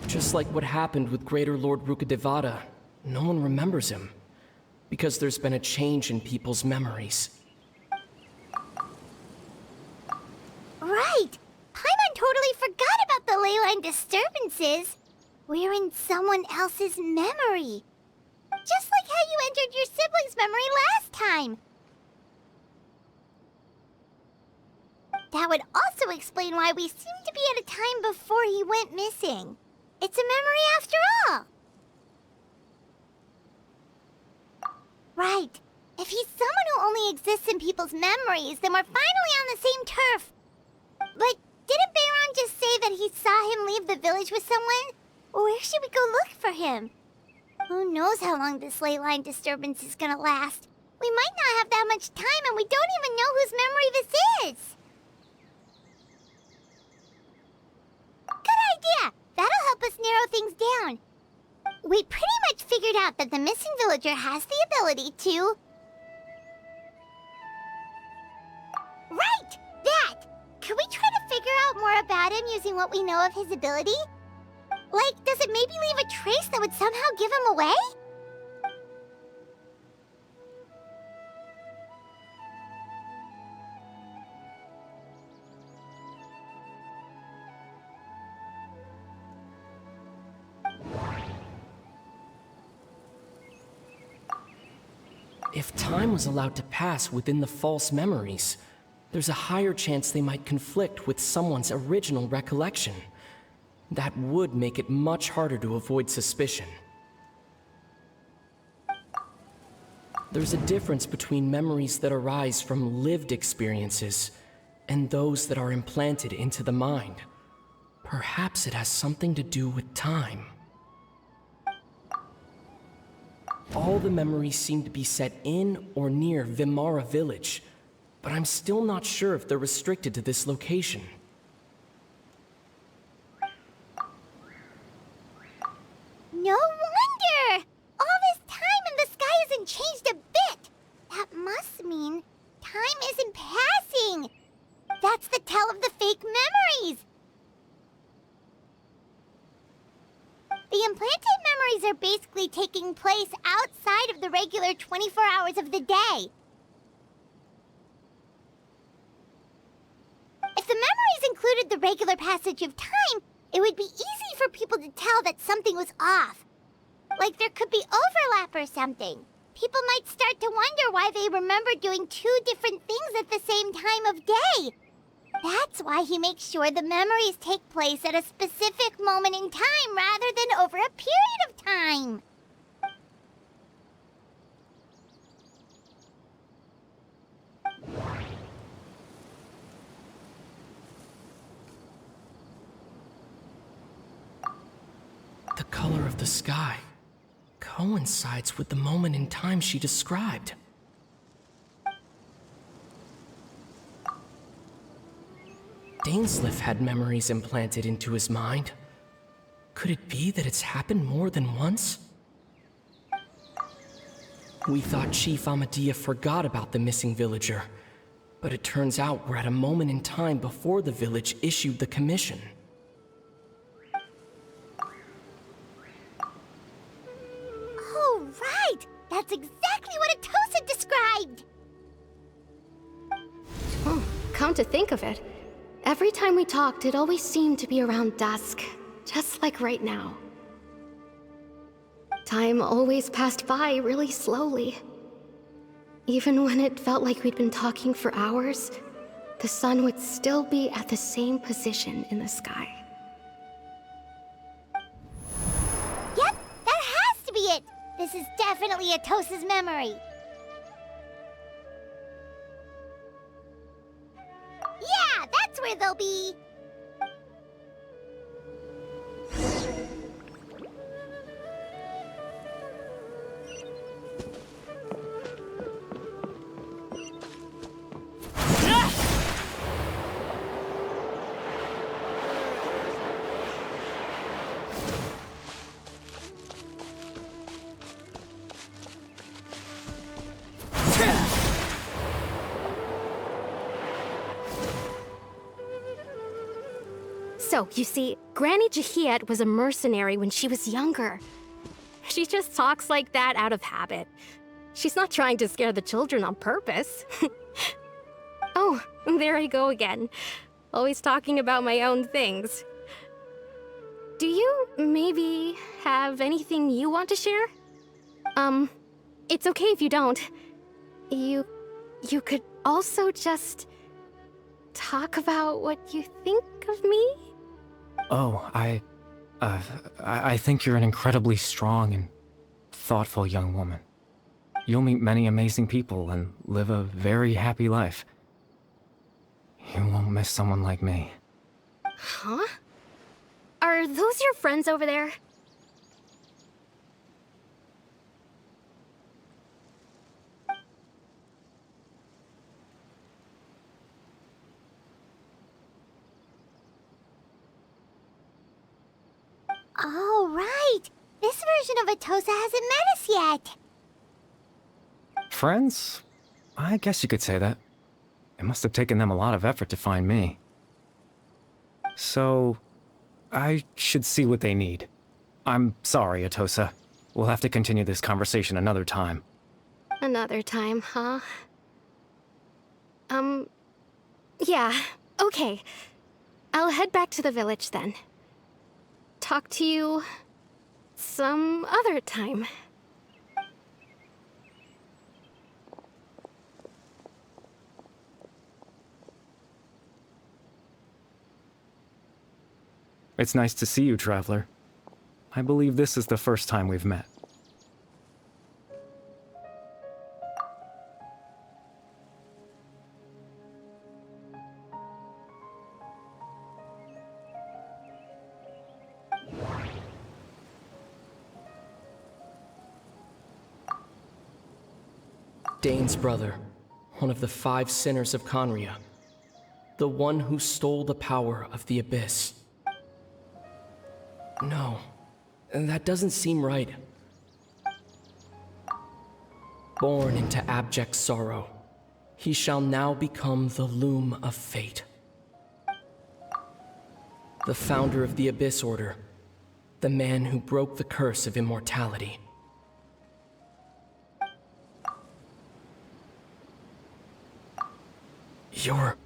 Just like what happened with Greater Lord Rukkhadevata, no one remembers him. Because there's been a change in people's memories. Right! Paimon totally forgot about the leyline disturbances. We're in someone else's memory. Just like how you entered your sibling's memory last time. That would also explain why we seem to be at a time before he went missing. It's a memory after all. Right. If he's someone who only exists in people's memories, then we're finally on the same turf. But didn't Bayron just say that he saw him leave the village with someone? Where should we go look for him? Who knows how long this ley line disturbance is gonna last? We might not have that much time, and we don't even know whose memory this is. Good idea! That'll help us narrow things down. We pretty much figured out that the missing villager has the ability to... Right! That! Can we try to figure out more about him using what we know of his ability? Like, does it maybe leave a trace that would somehow give him away? If time was allowed to pass within the false memories, there's a higher chance they might conflict with someone's original recollection. That would make it much harder to avoid suspicion. There's a difference between memories that arise from lived experiences and those that are implanted into the mind. Perhaps it has something to do with time. All the memories seem to be set in or near Vimara village, but I'm still not sure if they're restricted to this location. No wonder! All this time and the sky hasn't changed a bit! That must mean time isn't passing! That's the tell of the fake memories! The implanted memories are basically taking place outside of the regular 24 hours of the day. If the memories included the regular passage of time, it would be easy for people to tell that something was off. Like there could be overlap or something. People might start to wonder why they remember doing two different things at the same time of day. That's why he makes sure the memories take place at a specific moment in time rather than over a period of time. The color of the sky coincides with the moment in time she described. Dainsleif had memories implanted into his mind. Could it be that it's happened more than once? We thought Chief Amadea forgot about the missing villager, but it turns out we're at a moment in time before the village issued the commission. Oh, right! That's exactly what Atosa described! Come to think of it, every time we talked, it always seemed to be around dusk, just like right now. Time always passed by really slowly. Even when it felt like we'd been talking for hours, the sun would still be at the same position in the sky. Yep, that has to be it! This is definitely Atosa's memory. Yeah, that's where they'll be! So, you see, Granny Jahiet was a mercenary when she was younger. She just talks like that out of habit. She's not trying to scare the children on purpose. Oh, there I go again. Always talking about my own things. Do you maybe have anything you want to share? It's okay if you don't. You could also just talk about what you think of me? Oh, I think you're an incredibly strong and thoughtful young woman. You'll meet many amazing people and live a very happy life. You won't miss someone like me. Huh? Are those your friends over there? Oh, right. This version of Atosa hasn't met us yet. Friends? I guess you could say that. It must have taken them a lot of effort to find me. So, I should see what they need. I'm sorry, Atosa. We'll have to continue this conversation another time. Another time, huh? Yeah, okay. I'll head back to the village then. Talk to you some other time. It's nice to see you, Traveler. I believe this is the first time we've met. Dane's brother, one of the 5 sinners of Conria. The one who stole the power of the Abyss. No, that doesn't seem right. Born into abject sorrow, he shall now become the Loom of Fate. The founder of the Abyss Order, the man who broke the curse of immortality. You're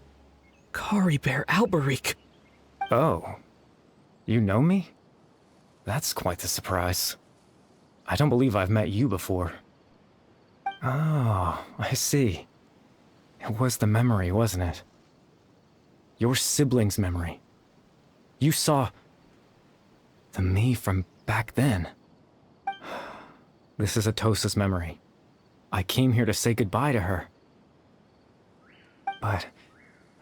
Kari Bear Alberic. Oh. You know me? That's quite the surprise. I don't believe I've met you before. Oh, I see. It was the memory, wasn't it? Your sibling's memory. You saw the me from back then. This is Atosa's memory. I came here to say goodbye to her. But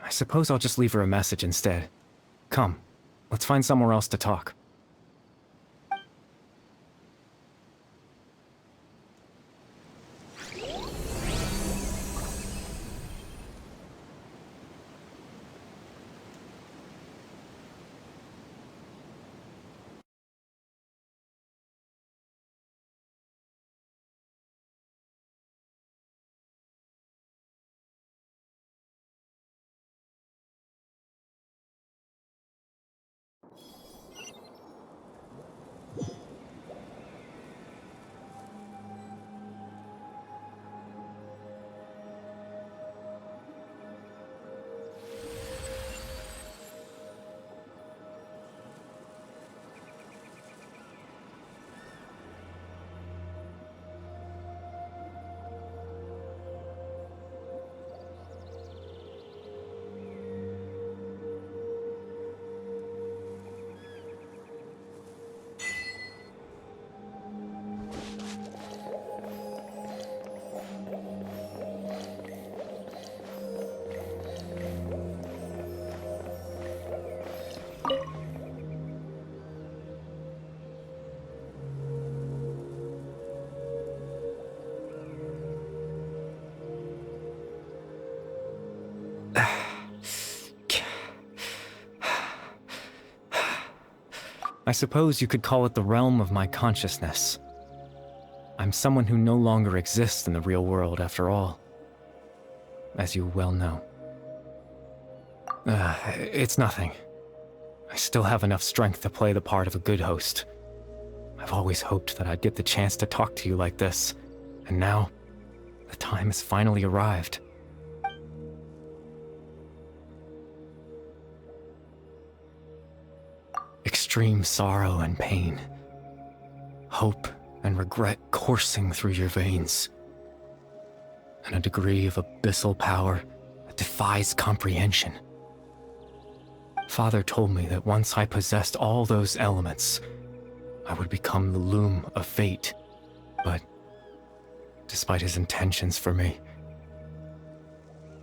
I suppose I'll just leave her a message instead. Come, let's find somewhere else to talk. I suppose you could call it the realm of my consciousness. I'm someone who no longer exists in the real world, after all. As you well know. It's nothing. I still have enough strength to play the part of a good host. I've always hoped that I'd get the chance to talk to you like this, and now, the time has finally arrived. Extreme sorrow and pain. Hope and regret coursing through your veins. And a degree of abyssal power that defies comprehension. Father told me that once I possessed all those elements, I would become the Loom of Fate. But despite his intentions for me,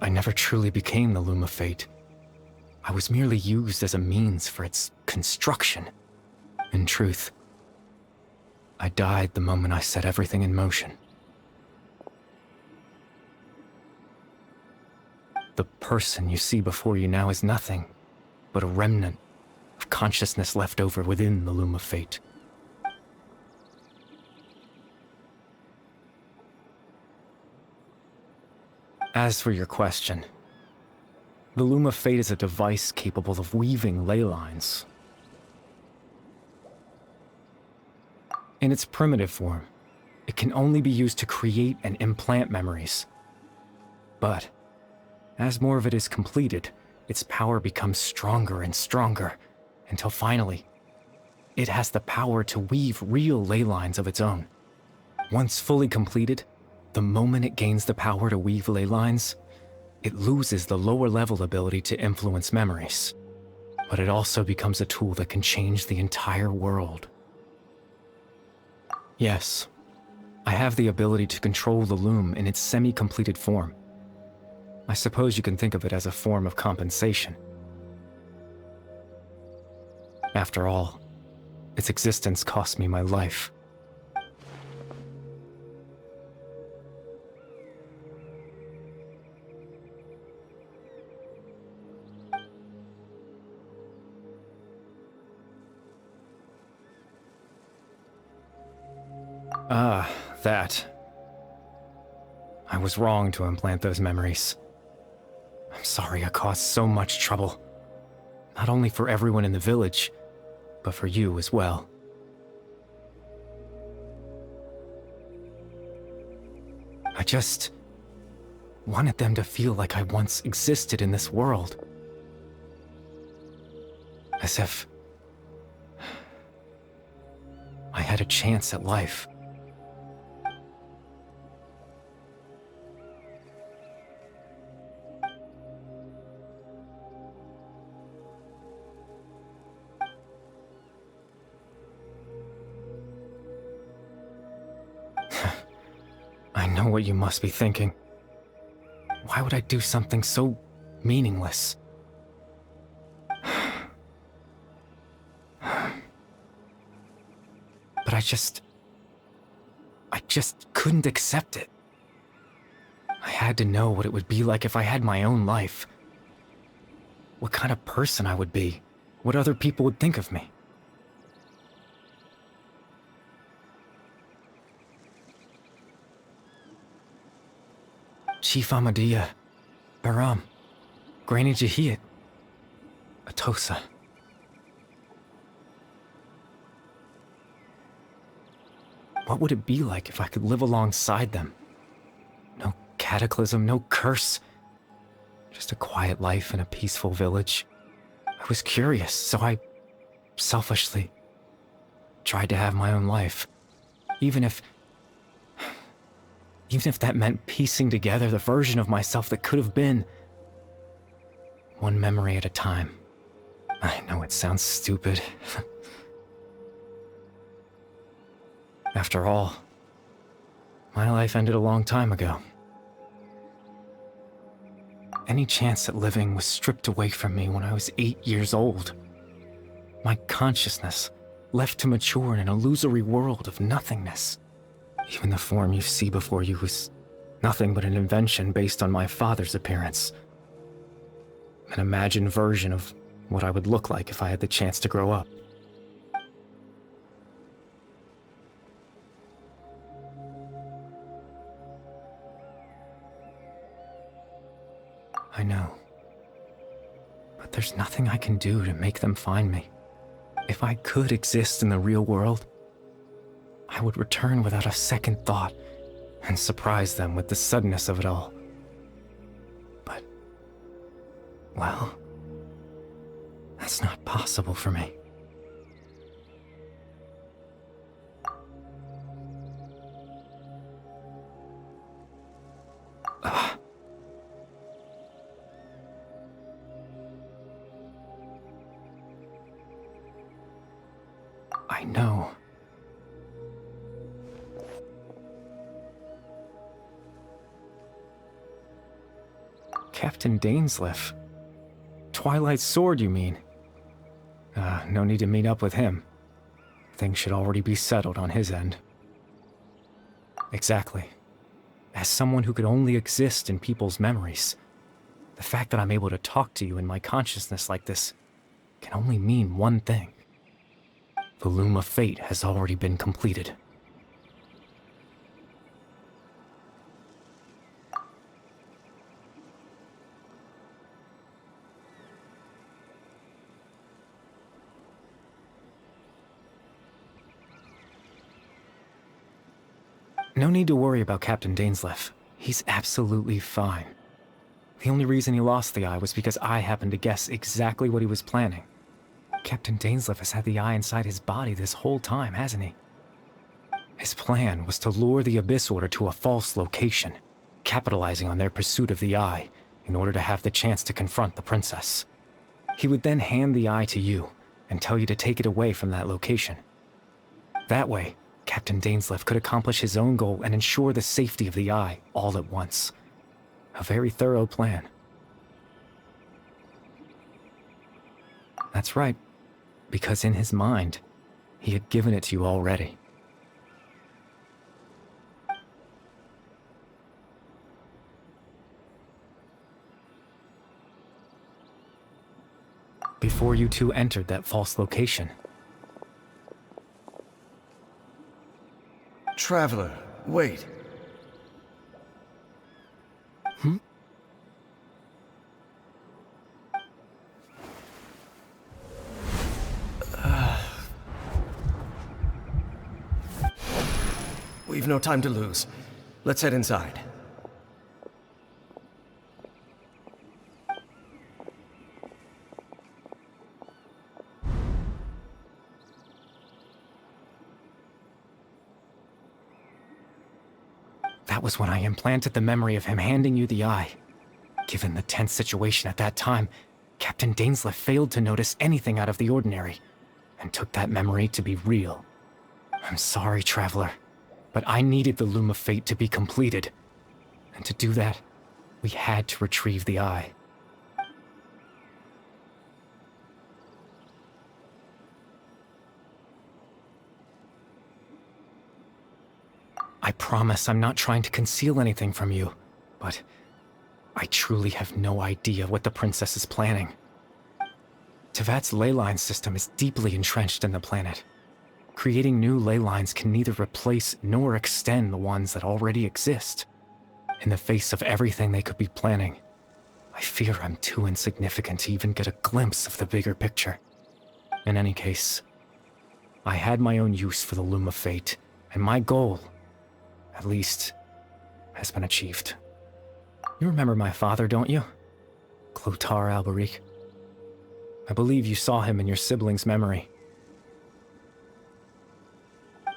I never truly became the Loom of Fate. I was merely used as a means for its construction. In truth, I died the moment I set everything in motion. The person you see before you now is nothing but a remnant of consciousness left over within the loom of fate. As for your question, the loom of fate is a device capable of weaving ley lines. In its primitive form, it can only be used to create and implant memories. But as more of it is completed, its power becomes stronger and stronger, until finally, it has the power to weave real ley lines of its own. Once fully completed, the moment it gains the power to weave ley lines, it loses the lower level ability to influence memories. But it also becomes a tool that can change the entire world. Yes, I have the ability to control the loom in its semi-completed form. I suppose you can think of it as a form of compensation. After all, its existence cost me my life. Ah, that. I was wrong to implant those memories. I'm sorry I caused so much trouble. Not only for everyone in the village, but for you as well. I just wanted them to feel like I once existed in this world. As if I had a chance at life. I know what you must be thinking. Why would I do something so meaningless? But I just couldn't accept it. I had to know what it would be like if I had my own life. What kind of person I would be. What other people would think of me. Chief Ahmadiyya, Baram, Granny Jahiyat, Atosa. What would it be like if I could live alongside them? No cataclysm, no curse. Just a quiet life in a peaceful village. I was curious, so I selfishly tried to have my own life. Even if that meant piecing together the version of myself that could have been. One memory at a time. I know it sounds stupid. After all, my life ended a long time ago. Any chance at living was stripped away from me when I was 8 years old. My consciousness left to mature in an illusory world of nothingness. Even the form you see before you was nothing but an invention based on my father's appearance. An imagined version of what I would look like if I had the chance to grow up. I know. But there's nothing I can do to make them find me. If I could exist in the real world, I would return without a second thought and surprise them with the suddenness of it all. But, well, that's not possible for me. I know. Captain Dainsleif. Twilight Sword, you mean? No need to meet up with him. Things should already be settled on his end. Exactly. As someone who could only exist in people's memories, the fact that I'm able to talk to you in my consciousness like this can only mean one thing. The Loom of Fate has already been completed. No need to worry about Captain Dainsleif. He's absolutely fine. The only reason he lost the eye was because I happened to guess exactly what he was planning. Captain Dainsleif has had the eye inside his body this whole time, hasn't he? His plan was to lure the Abyss Order to a false location, capitalizing on their pursuit of the eye in order to have the chance to confront the princess. He would then hand the eye to you and tell you to take it away from that location. That way, Captain Dainsleif could accomplish his own goal and ensure the safety of the eye all at once. A very thorough plan. That's right, because in his mind, he had given it to you already. Before you two entered that false location. Traveler, wait. We've no time to lose. Let's head inside. That was when I implanted the memory of him handing you the eye. Given the tense situation at that time, Captain Dainsleif failed to notice anything out of the ordinary, and took that memory to be real. I'm sorry, Traveler, but I needed the Loom of Fate to be completed. And to do that, we had to retrieve the eye. I promise I'm not trying to conceal anything from you, but I truly have no idea what the princess is planning. Tevat's ley line system is deeply entrenched in the planet. Creating new ley lines can neither replace nor extend the ones that already exist. In the face of everything they could be planning, I fear I'm too insignificant to even get a glimpse of the bigger picture. In any case, I had my own use for the Loom of Fate, and my goal, at least, has been achieved. You remember my father, don't you? Clotar Alberic. I believe you saw him in your sibling's memory.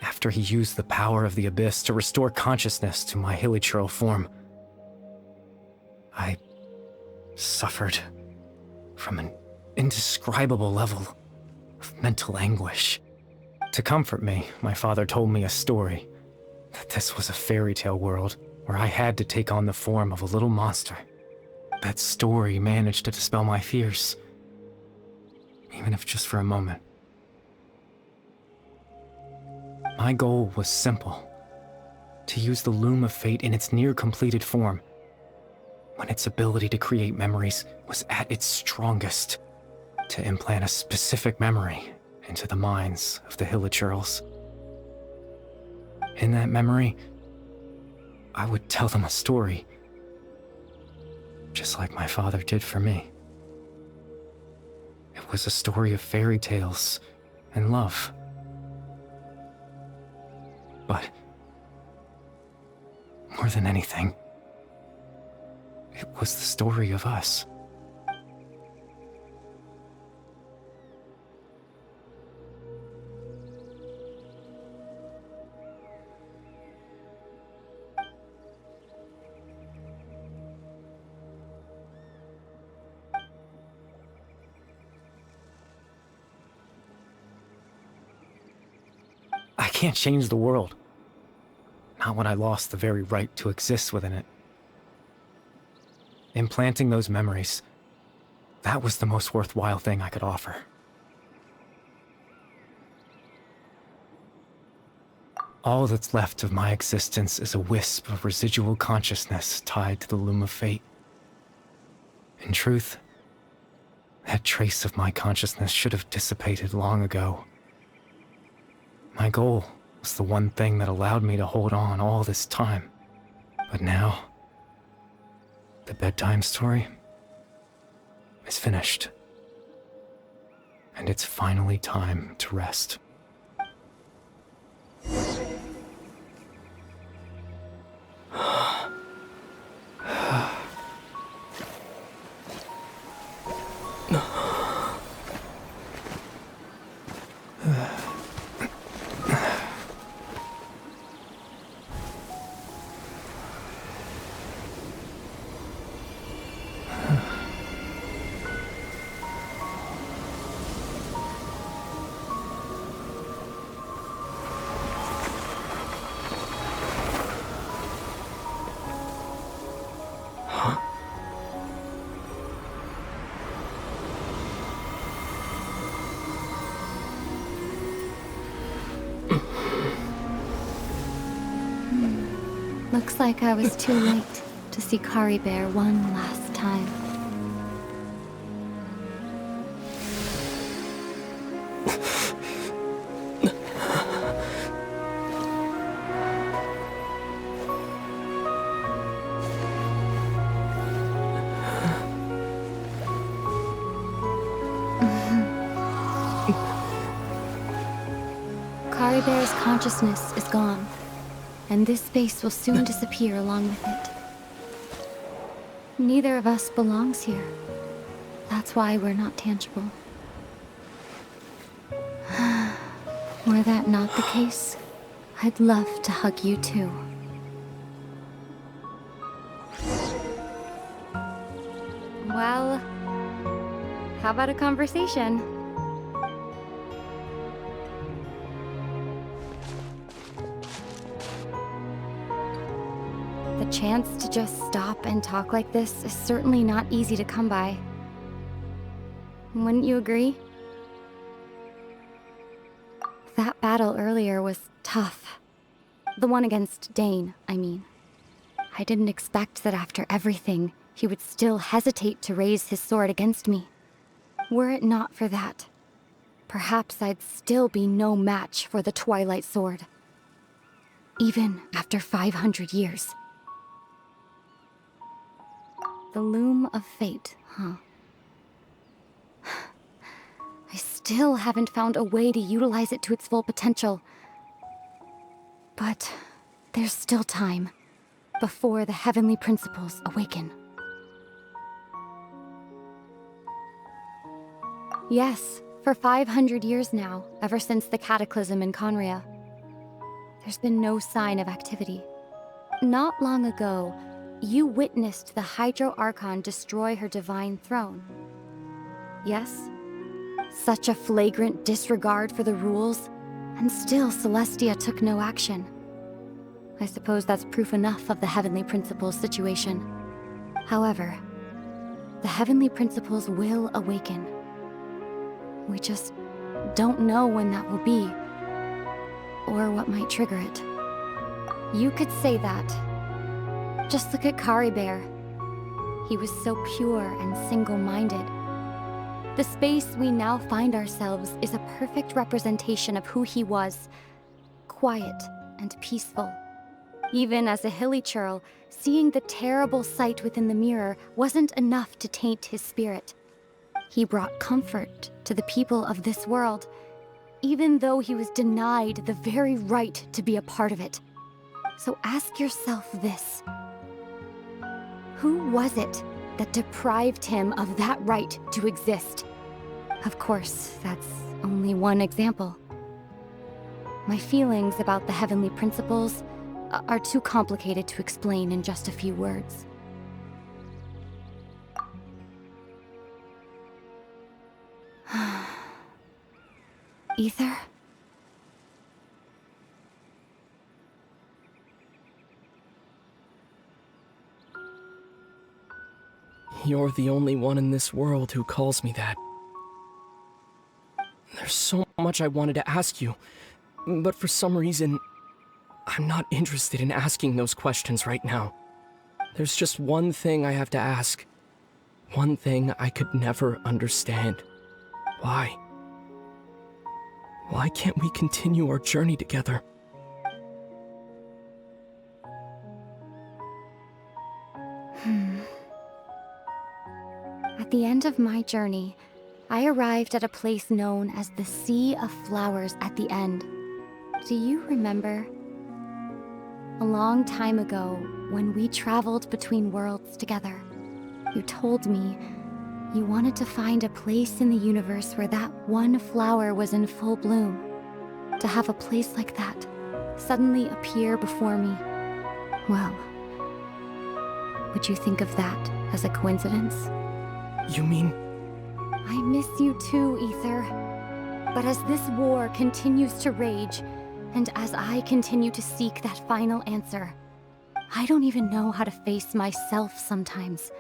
After he used the power of the Abyss to restore consciousness to my hilichurl form, I suffered from an indescribable level of mental anguish. To comfort me, my father told me a story, that this was a fairy tale world where I had to take on the form of a little monster. That story managed to dispel my fears, even if just for a moment. My goal was simple: to use the Loom of Fate in its near-completed form, when its ability to create memories was at its strongest, to implant a specific memory into the minds of the hilichurls. In that memory, I would tell them a story, just like my father did for me. It was a story of fairy tales and love. But more than anything, it was the story of us. I can't change the world. Not when I lost the very right to exist within it. Implanting those memories, That was the most worthwhile thing I could offer. All that's left of my existence is a wisp of residual consciousness tied to the loom of fate. In truth, that trace of my consciousness should have dissipated long ago. My goal was the one thing that allowed me to hold on all this time. But now, the bedtime story is finished. And it's finally time to rest. Looks like I was too late to see Kari Bear one last time. Kari Bear's consciousness is gone, and this space will soon disappear along with it. Neither of us belongs here. That's why we're not tangible. Were that not the case, I'd love to hug you too. Well, how about a conversation? The chance to just stop and talk like this is certainly not easy to come by. Wouldn't you agree? That battle earlier was tough. The one against Dane, I mean. I didn't expect that after everything, he would still hesitate to raise his sword against me. Were it not for that, perhaps I'd still be no match for the Twilight Sword. Even after 500 years. The loom of fate, huh? I still haven't found a way to utilize it to its full potential. But there's still time before the heavenly principles awaken. Yes, for 500 years now, ever since the cataclysm in Conria, there's been no sign of activity. Not long ago, you witnessed the Hydro Archon destroy her divine throne. Yes? Such a flagrant disregard for the rules, and still Celestia took no action. I suppose that's proof enough of the Heavenly Principles situation. However, the Heavenly Principles will awaken. We just don't know when that will be, or what might trigger it. You could say that. Just look at Kari Bear. He was so pure and single-minded. The space we now find ourselves is a perfect representation of who he was. Quiet and peaceful. Even as a hilly churl, seeing the terrible sight within the mirror wasn't enough to taint his spirit. He brought comfort to the people of this world, even though he was denied the very right to be a part of it. So ask yourself this. Who was it that deprived him of that right to exist? Of course, that's only one example. My feelings about the Heavenly Principles are too complicated to explain in just a few words. Ether? You're the only one in this world who calls me that. There's so much I wanted to ask you, but for some reason, I'm not interested in asking those questions right now. There's just one thing I have to ask. One thing I could never understand. Why? Why can't we continue our journey together? At the end of my journey, I arrived at a place known as the Sea of Flowers at the end. Do you remember? A long time ago, when we traveled between worlds together, you told me you wanted to find a place in the universe where that one flower was in full bloom. To have a place like that suddenly appear before me. Well, would you think of that as a coincidence? You mean... I miss you too, Ether. But as this war continues to rage, and as I continue to seek that final answer, I don't even know how to face myself sometimes,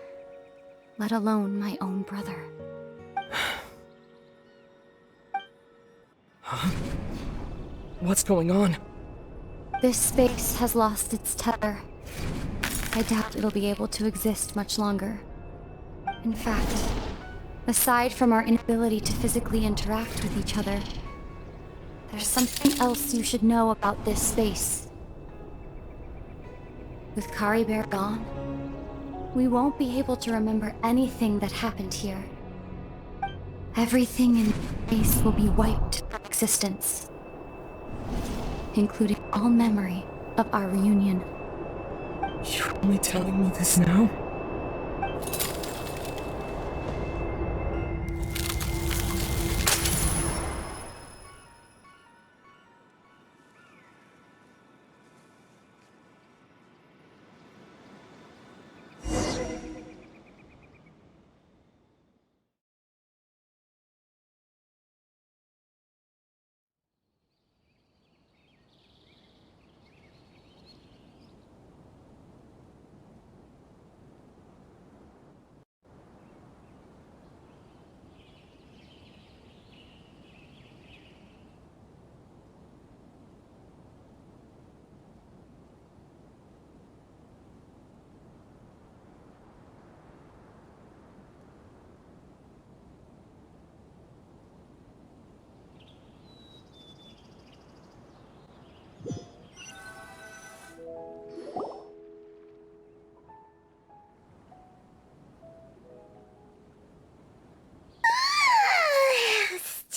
let alone my own brother. Huh? What's going on? This space has lost its tether. I doubt it'll be able to exist much longer. In fact, aside from our inability to physically interact with each other, there's something else you should know about this space. With Kari Bear gone, we won't be able to remember anything that happened here. Everything in space will be wiped from existence, including all memory of our reunion. You're only telling me this now?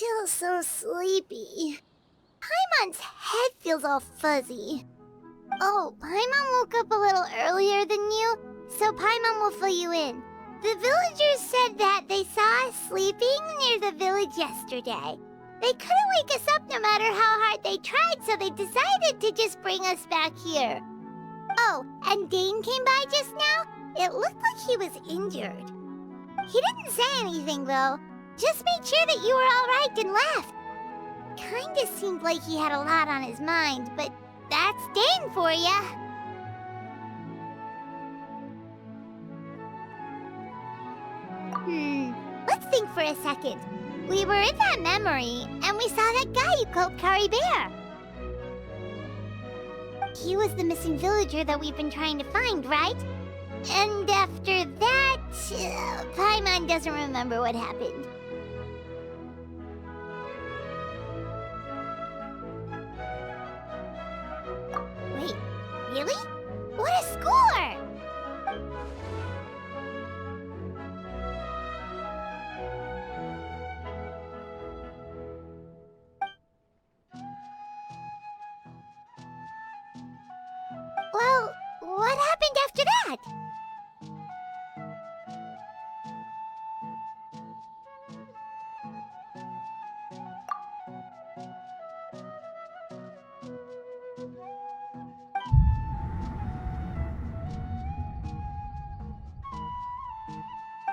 Still so sleepy. Paimon's head feels all fuzzy. Oh, Paimon woke up a little earlier than you, so Paimon will fill you in. The villagers said that they saw us sleeping near the village yesterday. They couldn't wake us up no matter how hard they tried, so they decided to just bring us back here. Oh, and Dane came by just now. It looked like he was injured. He didn't say anything, though. Just made sure that you were all right and left. Kinda seemed like he had a lot on his mind, but that's Dane for ya. Let's think for a second. We were in that memory, and we saw that guy you called Kari Bear. He was the missing villager that we've been trying to find, right? And after that, Paimon doesn't remember what happened. Wait, really? What a score! Well, what happened after that?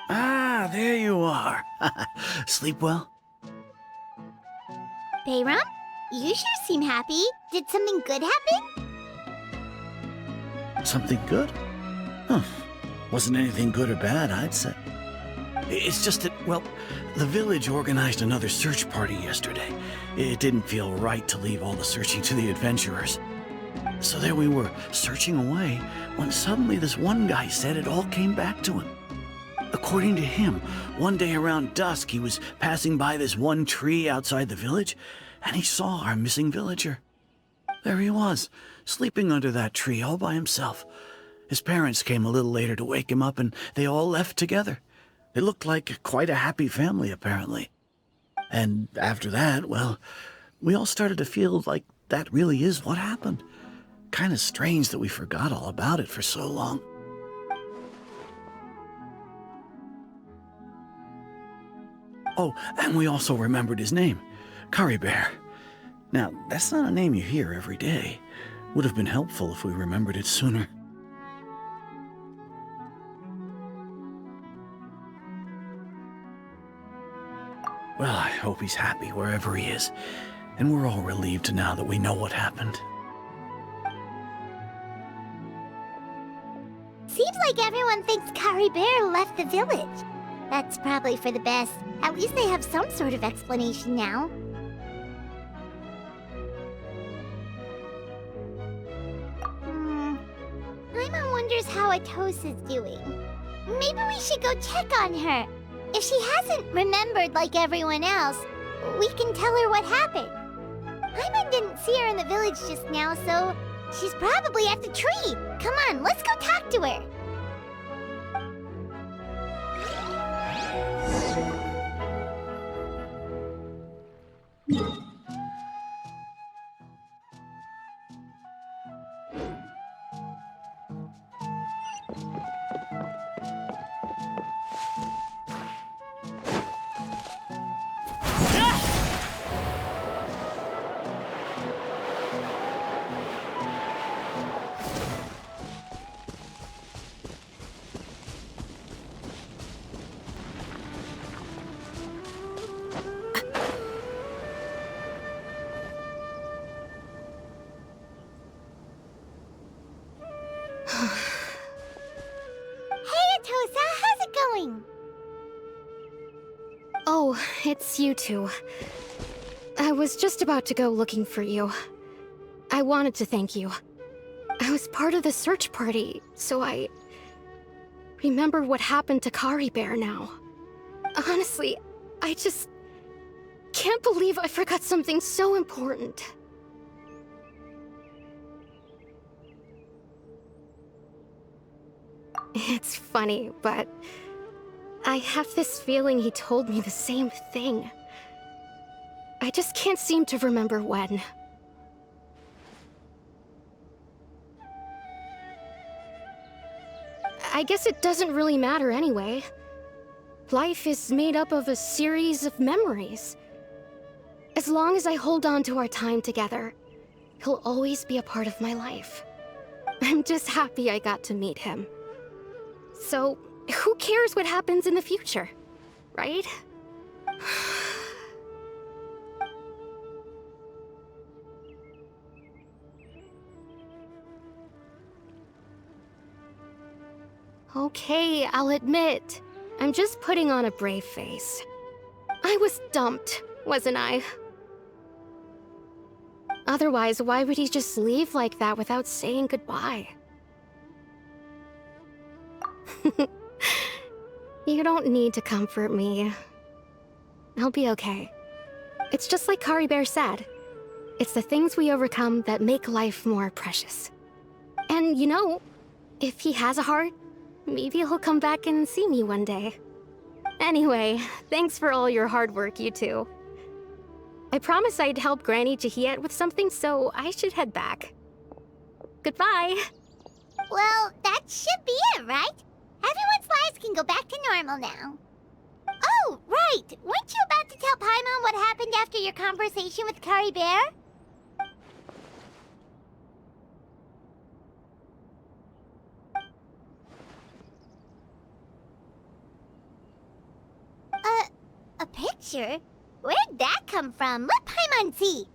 Ah, there you are. Sleep well? Bayram, you sure seem happy. Did something good happen? Something good? Huh. Wasn't anything good or bad, I'd say. It's just that, well, the village organized another search party yesterday. It didn't feel right to leave all the searching to the adventurers. So there we were, searching away, when suddenly this one guy said it all came back to him. According to him, one day around dusk, he was passing by this one tree outside the village, and he saw our missing villager. There he was, sleeping under that tree all by himself. His parents came a little later to wake him up, and they all left together. It looked like quite a happy family, apparently. And after that, well, we all started to feel like that really is what happened. Kind of strange that we forgot all about it for so long. Oh, and we also remembered his name, Curry Bear. Now, that's not a name you hear every day. Would have been helpful if we remembered it sooner. Well, I hope he's happy wherever he is, and we're all relieved now that we know what happened. Seems like everyone thinks Curry Bear left the village. That's probably for the best. At least they have some sort of explanation now. Paimon wonders how Atosa's doing. Maybe we should go check on her. If she hasn't remembered like everyone else, we can tell her what happened. Paimon didn't see her in the village just now, so she's probably at the tree. Come on, let's go talk to her. Oh, it's you two. I was just about to go looking for you. I wanted to thank you. I was part of the search party, so I remember what happened to Curry Bear now. Honestly, I just can't believe I forgot something so important. It's funny, but I have this feeling he told me the same thing. I just can't seem to remember when. I guess it doesn't really matter anyway. Life is made up of a series of memories. As long as I hold on to our time together, he'll always be a part of my life. I'm just happy I got to meet him. So, who cares what happens in the future, right? Okay, I'll admit, I'm just putting on a brave face. I was dumped, wasn't I? Otherwise, why would he just leave like that without saying goodbye? You don't need to comfort me. I'll be okay. It's just like Curry Bear said. It's the things we overcome that make life more precious. And you know, if he has a heart, maybe he'll come back and see me one day. Anyway, thanks for all your hard work, you two. I promised I'd help Granny Jahiet with something, so I should head back. Goodbye. Well, that should be it, right? Everyone's lives can go back to normal now. Oh, right! Weren't you about to tell Paimon what happened after your conversation with Curry Bear? A picture? Where'd that come from? Let Paimon see.